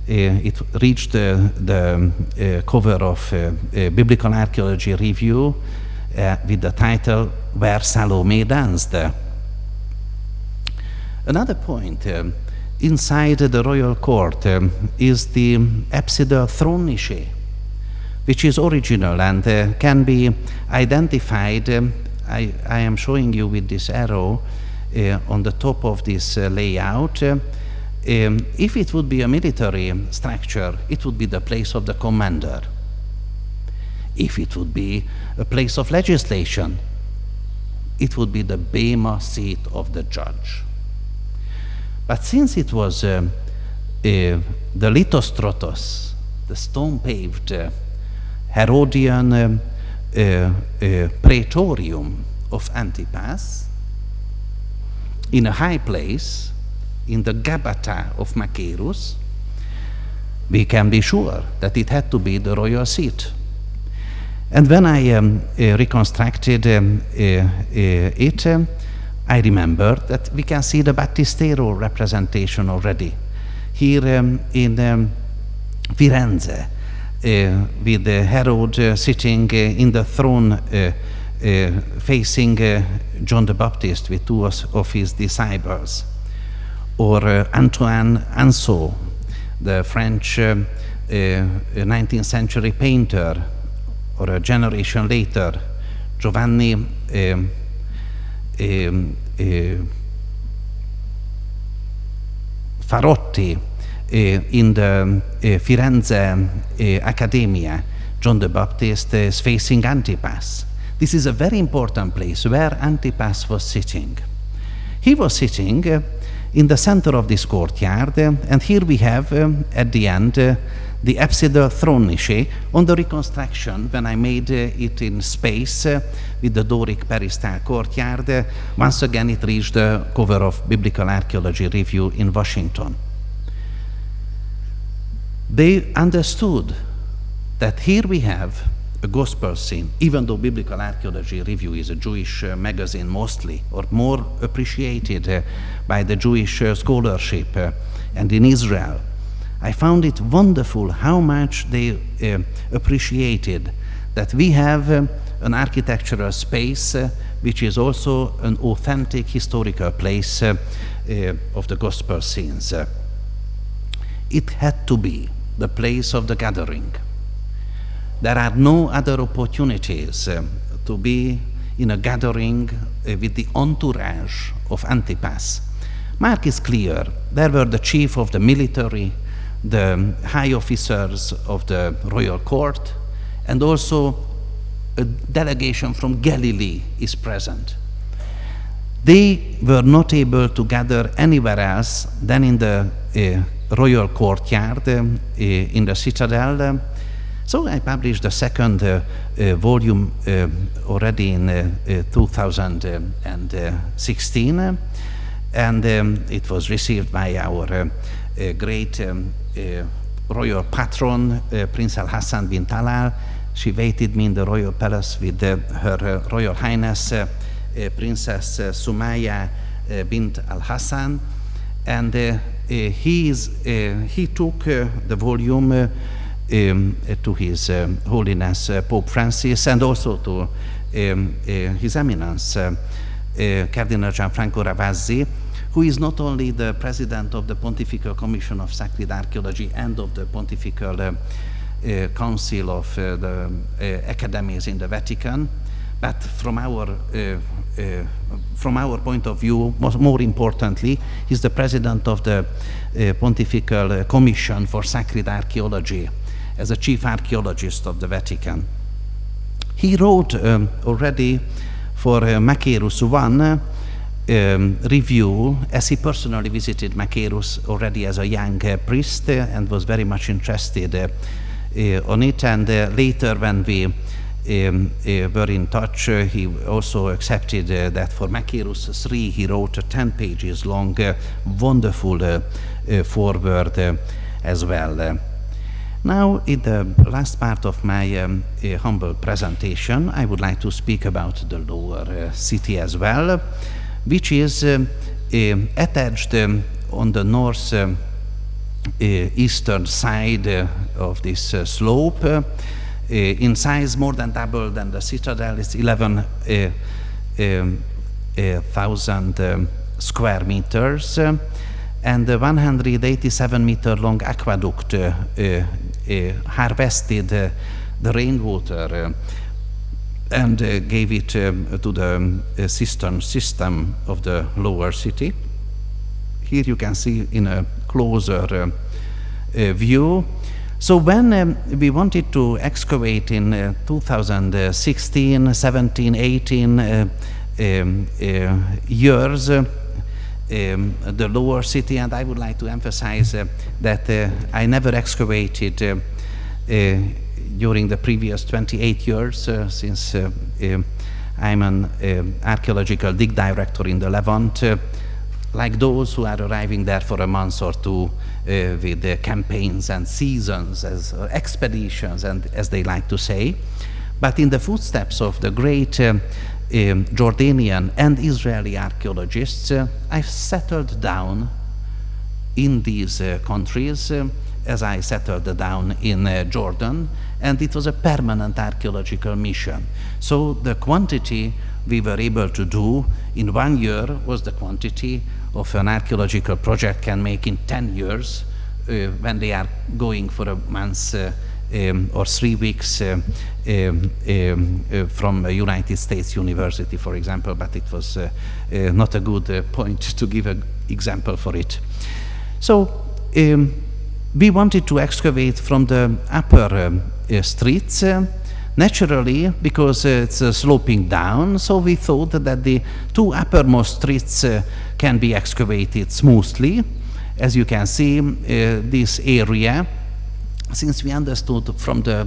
It reached the cover of Biblical Archaeology Review with the title, Where Salome Danced. Another point, inside the royal court is the apsidal throne niche, which is original and can be identified. I am showing you with this arrow on the top of this layout. If it would be a military structure, it would be the place of the commander. If it would be a place of legislation, it would be the bema seat of the judge. But since it was the Lithostrotos, the stone-paved Herodian praetorium of Antipas, in a high place, in the Gabata of Machaerus, we can be sure that it had to be the royal seat. And when I reconstructed it, I remembered that we can see the Battistero representation already. Here in Firenze, with Herod sitting in the throne facing John the Baptist with two of his disciples. Or Antoine Anceau, the French 19th century painter, or a generation later, Giovanni Farotti in the Firenze Accademia. John the Baptist is facing Antipas. This is a very important place where Antipas was sitting. He was sitting in the center of this courtyard, and here we have at the end the apsidal throne niche on the reconstruction when I made it in space with the Doric peristyle courtyard. Once again it reached the cover of Biblical Archaeology Review in Washington. They understood that here we have a gospel scene, even though Biblical Archaeology Review is a Jewish magazine mostly, or more appreciated by the Jewish scholarship and in Israel. I found it wonderful how much they appreciated that we have an architectural space which is also an authentic historical place of the gospel scenes. It had to be the place of the gathering. There are no other opportunities to be in a gathering with the entourage of Antipas. Mark is clear. There were the chief of the military, the high officers of the royal court, and also a delegation from Galilee is present. They were not able to gather anywhere else than in the royal courtyard in the citadel. So I published the second volume already in 2016, and it was received by our great royal patron, Prince Al Hassan bin Talal. She waited me in the royal palace with her Royal Highness Princess Sumaya bint Al Hassan, and he took the volume to His Holiness Pope Francis, and also to His Eminence Cardinal Gianfranco Ravasi, who is not only the president of the Pontifical Commission of Sacred Archaeology and of the Pontifical Council of the Academies in the Vatican, but from our point of view, more importantly, he's the president of the Pontifical Commission for Sacred Archaeology as a chief archaeologist of the Vatican. He wrote already for Machaerus I review, as he personally visited Machaerus already as a young priest and was very much interested on it. And later, when we were in touch, he also accepted that for Machaerus III he wrote a 10 pages long, wonderful foreword as well. Now, in the last part of my humble presentation, I would like to speak about the lower city as well, which is attached on the north eastern side of this slope. In size more than double than the citadel. It's 11,000 square meters, and the 187 meter long aqueduct harvested the rainwater and gave it to the cistern system of the lower city. Here you can see in a closer view. So when we wanted to excavate in 2016, 17, 18 years, the lower city, and I would like to emphasize that I never excavated during the previous 28 years since I'm an archaeological dig director in the Levant, like those who are arriving there for a month or two with campaigns and seasons, as expeditions, and as they like to say. But in the footsteps of the great Jordanian and Israeli archaeologists, I've settled down in these countries as I settled down in Jordan, and it was a permanent archaeological mission. So the quantity we were able to do in 1 year was the quantity of an archaeological project can make in 10 years when they are going for a month or 3 weeks from a United States university, for example, but it was not a good point to give an example for it. So we wanted to excavate from the upper streets, naturally, because it's sloping down, so we thought that the two uppermost streets can be excavated smoothly. As you can see, this area, since we understood from the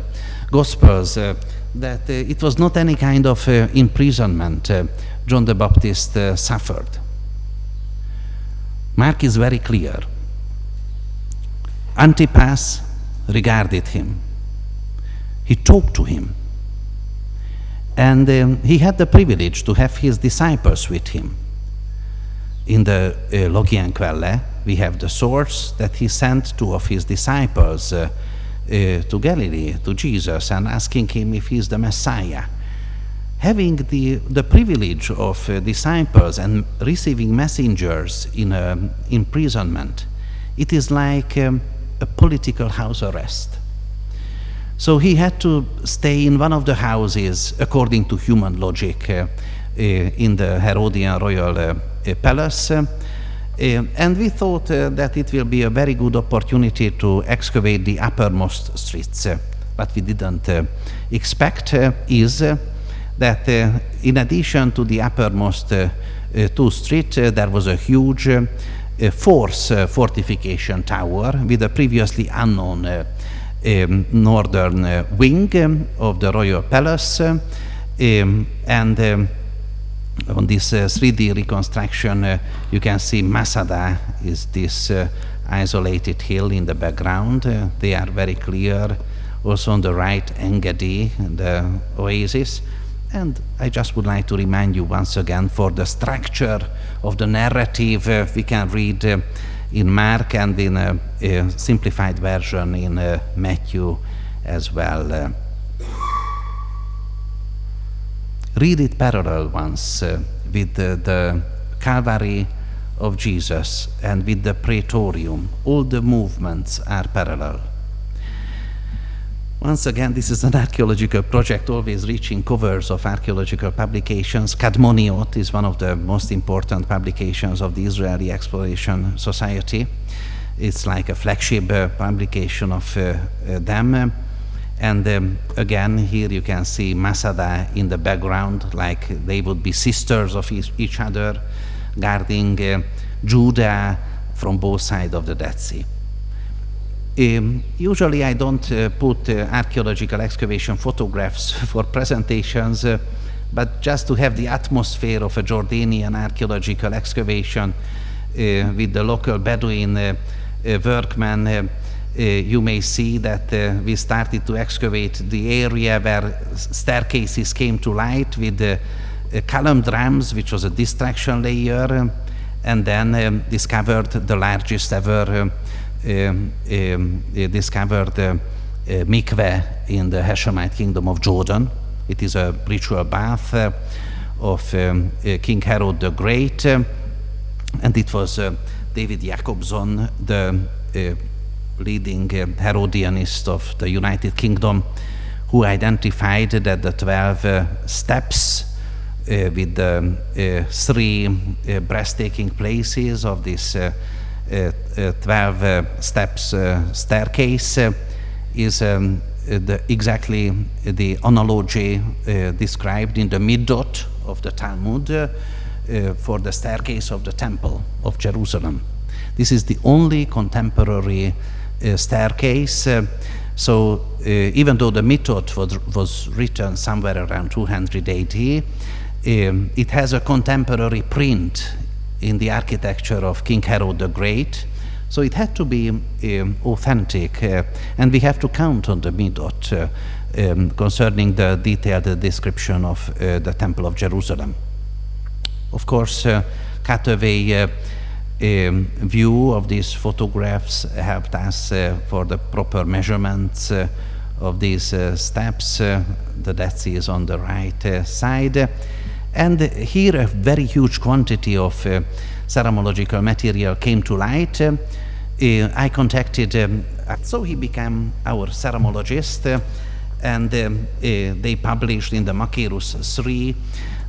Gospels that it was not any kind of imprisonment John the Baptist suffered. Mark is very clear. Antipas regarded him. He talked to him. And he had the privilege to have his disciples with him. In the Logian Quelle, we have the source that he sent 2 of his disciples to Galilee, to Jesus, and asking him if he's the Messiah. Having the privilege of disciples and receiving messengers in imprisonment, it is like a political house arrest. So he had to stay in one of the houses, according to human logic, in the Herodian royal palace. And we thought that it will be a very good opportunity to excavate the uppermost streets. What we didn't expect is that in addition to the uppermost two streets, there was a huge fortification tower with a previously unknown northern wing of the royal palace. And on this 3D reconstruction, you can see Masada is this isolated hill in the background. They are very clear. Also on the right, Engedi, the oasis. And I just would like to remind you once again, for the structure of the narrative, we can read in Mark and in a simplified version in Matthew as well. Read it parallel once with the Calvary of Jesus and with the Praetorium. All the movements are parallel. Once again, this is an archaeological project, always reaching covers of archaeological publications. Kadmoniot is one of the most important publications of the Israeli Exploration Society. It's like a flagship publication of them. And again, here you can see Masada in the background, like they would be sisters of each other, guarding Judah from both sides of the Dead Sea. Usually I don't put archaeological excavation photographs for presentations, but just to have the atmosphere of a Jordanian archaeological excavation with the local Bedouin workmen, you may see that we started to excavate the area where staircases came to light with column drums, which was a distraction layer, and then discovered the largest ever discovered mikveh in the Hashemite kingdom of Jordan. It is a ritual bath of King Herod the Great, and it was David Jacobson, the leading Herodianist of the United Kingdom, who identified that the 12 steps with the 3 breathtaking places of this 12 steps staircase is exactly the analogy described in the Middot of the Talmud for the staircase of the Temple of Jerusalem. This is the only contemporary staircase. So even though the Middot was written somewhere around 200 AD, it has a contemporary print in the architecture of King Herod the Great, so it had to be authentic, and we have to count on the Middot concerning the detailed description of the Temple of Jerusalem. Of course, cutaway view of these photographs helped us for the proper measurements of these steps. The Dead Sea is on the right side. And here a very huge quantity of ceremological material came to light. I contacted, so he became our ceremologist, and they published in the Machaerus 3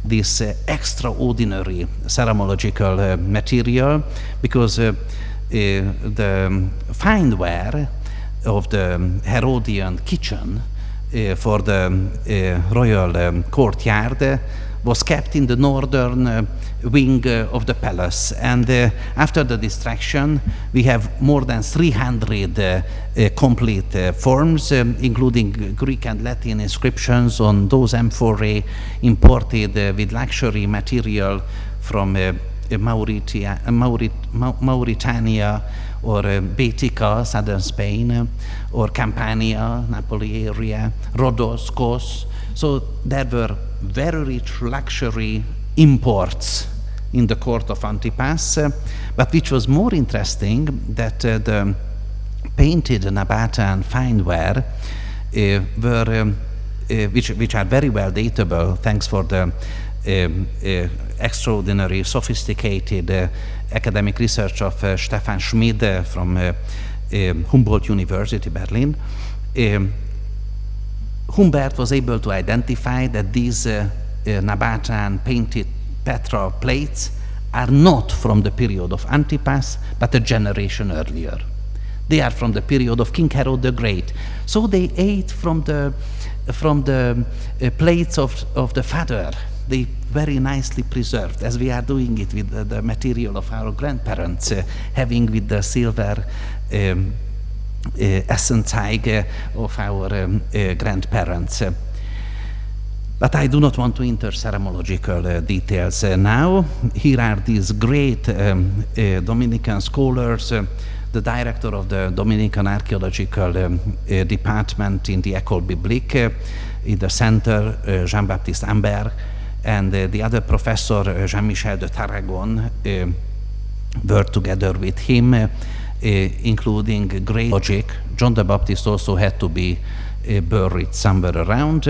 this extraordinary ceremological material, because the findware of the Herodian kitchen for the royal courtyard was kept in the northern wing of the palace, and after the destruction we have more than 300 complete forms, including Greek and Latin inscriptions on those amphorae imported with luxury material from Mauritania or Baetica, southern Spain, or Campania, Napoli area, Rhodos, Kos. So there were very rich luxury imports in the court of Antipas, but which was more interesting, that the painted Nabatean fineware were which are very well datable thanks for the extraordinary sophisticated academic research of Stefan Schmid from Humboldt University, Berlin. Humbert was able to identify that these Nabatean painted Petra plates are not from the period of Antipas, but a generation earlier. They are from the period of King Herod the Great. So they ate from the plates of the father. They very nicely preserved, as we are doing it with the material of our grandparents, having with the silver Essenzeige of our grandparents. But I do not want to enter ceremoniological details now. Here are these great Dominican scholars, the director of the Dominican Archaeological Department in the École Biblique, in the center, Jean-Baptiste Ambert, and the other professor, Jean-Michel de Tarragon, worked together with him, including great logic. John the Baptist also had to be buried somewhere around.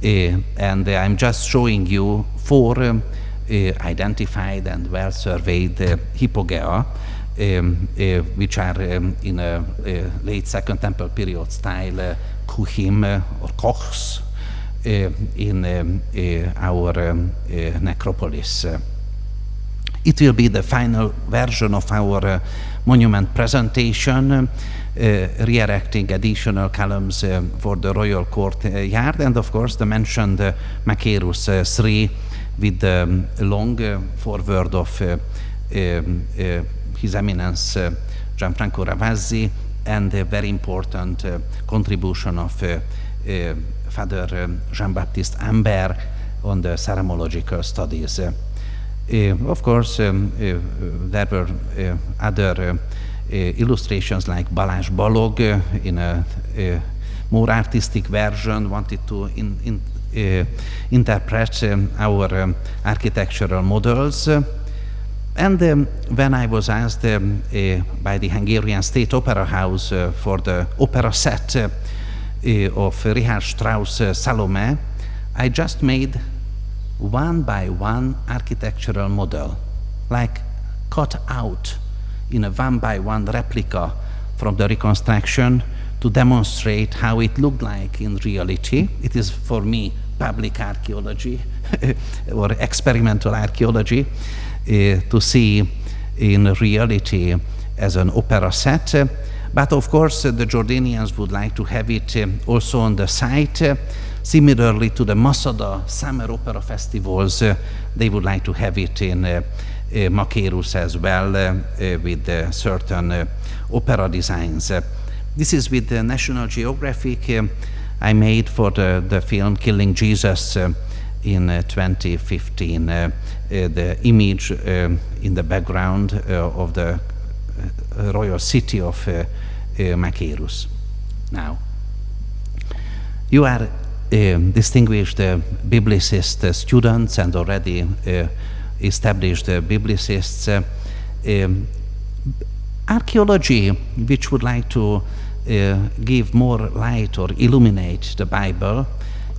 And I'm just showing you 4 identified and well-surveyed hypogea, which are in a late Second Temple period style kuhim or kochs in our necropolis. It will be the final version of our monument presentation, re-erecting additional columns for the royal courtyard, and of course the mentioned Machaerus III with the long foreword of His Eminence Gianfranco Ravasi, and a very important contribution of Father Jean-Baptiste Ambert on the ceremoniological studies. Of course, there were other illustrations like Balázs Balog in a more artistic version, wanted to interpret our architectural models. And when I was asked by the Hungarian State Opera House for the opera set of Richard Strauss' Salome, I just made 1-by-1 architectural model, like cut out in a 1-by-1 replica from the reconstruction to demonstrate how it looked like in reality. It is, for me, public archaeology or experimental archaeology to see in reality as an opera set. But of course, the Jordanians would like to have it also on the site. Similarly to the Masada summer opera festivals, they would like to have it in Machaerus as well, with certain opera designs. This is with the National Geographic. I made for the film Killing Jesus in 2015, the image in the background of the royal city of Machaerus. Now, you are distinguished biblicist students and already established biblicists. Archaeology, which would like to give more light or illuminate the Bible,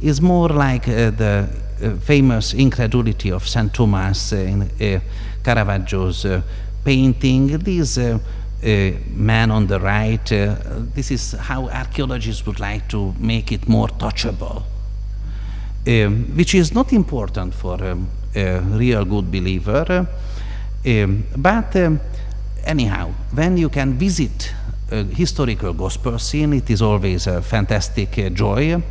is more like the famous incredulity of St. Thomas in Caravaggio's painting. These man on the right, this is how archaeologists would like to make it more touchable, which is not important for a real good believer. But anyhow, when you can visit a historical gospel scene, it is always a fantastic joy.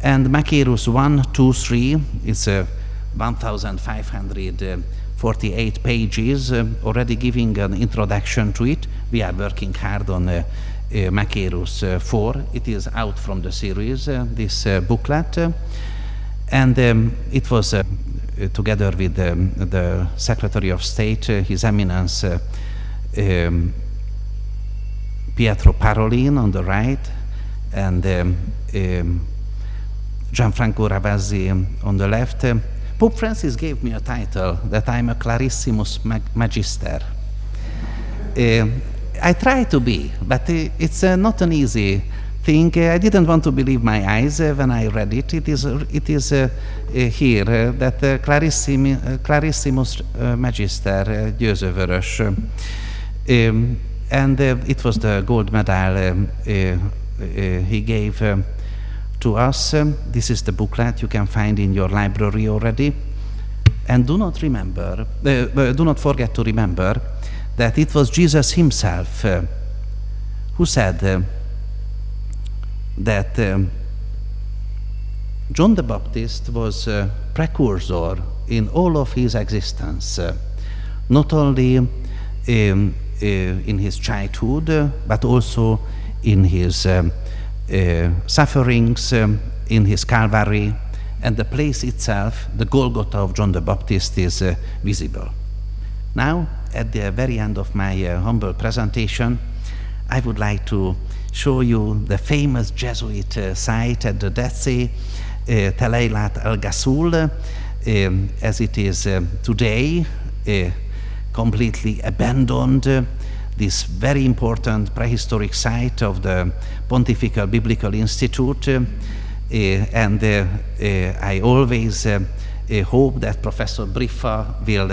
And Machaerus 1, 2, 3 is 1,548 pages, already giving an introduction to it. We are working hard on Machaerus 4. It is out from the series, this booklet. And it was together with the Secretary of State, His Eminence Pietro Parolin on the right, and Gianfranco Ravasi on the left. Pope Francis gave me a title that I'm a Clarissimus Magister. I try to be, but it's not an easy thing. I didn't want to believe my eyes when I read it. It is here that Clarissimus Magister Győző Vörös, and it was the gold medal he gave to us. This is the booklet you can find in your library already. And do not forget to remember that it was Jesus himself who said that John the Baptist was a precursor in all of his existence, not only in his childhood, but also in his sufferings, in his Calvary, and the place itself, the Golgotha of John the Baptist, is visible. Now, at the very end of my humble presentation, I would like to show you the famous Jesuit site at the Dead Sea, Tel Eilat El Ghassul, as it is today, completely abandoned. This very important prehistoric site of the Pontifical Biblical Institute, and I always hope that Professor Briffa will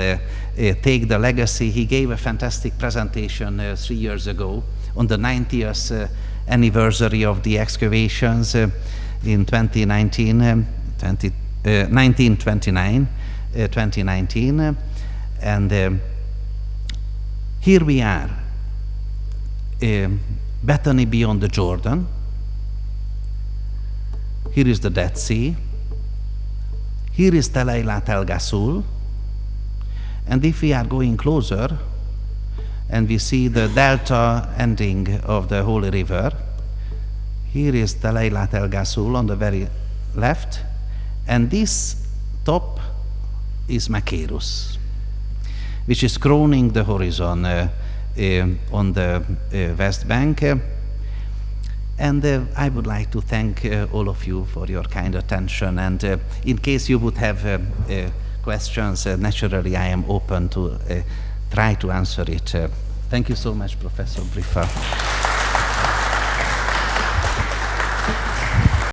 take the legacy. He gave a fantastic presentation 3 years ago on the 90th anniversary of the excavations in 2019, and here we are, Bethany beyond the Jordan. Here is the Dead Sea. Here is Tel Eilat El Ghassul. And if we are going closer, and we see the delta ending of the Holy River, here is Tel Eilat El Ghassul on the very left, and this top is Machaerus, which is crowning the horizon on the west bank. And I would like to thank all of you for your kind attention, and in case you would have questions, naturally I am open to try to answer it. Thank you so much, Professor Briffa.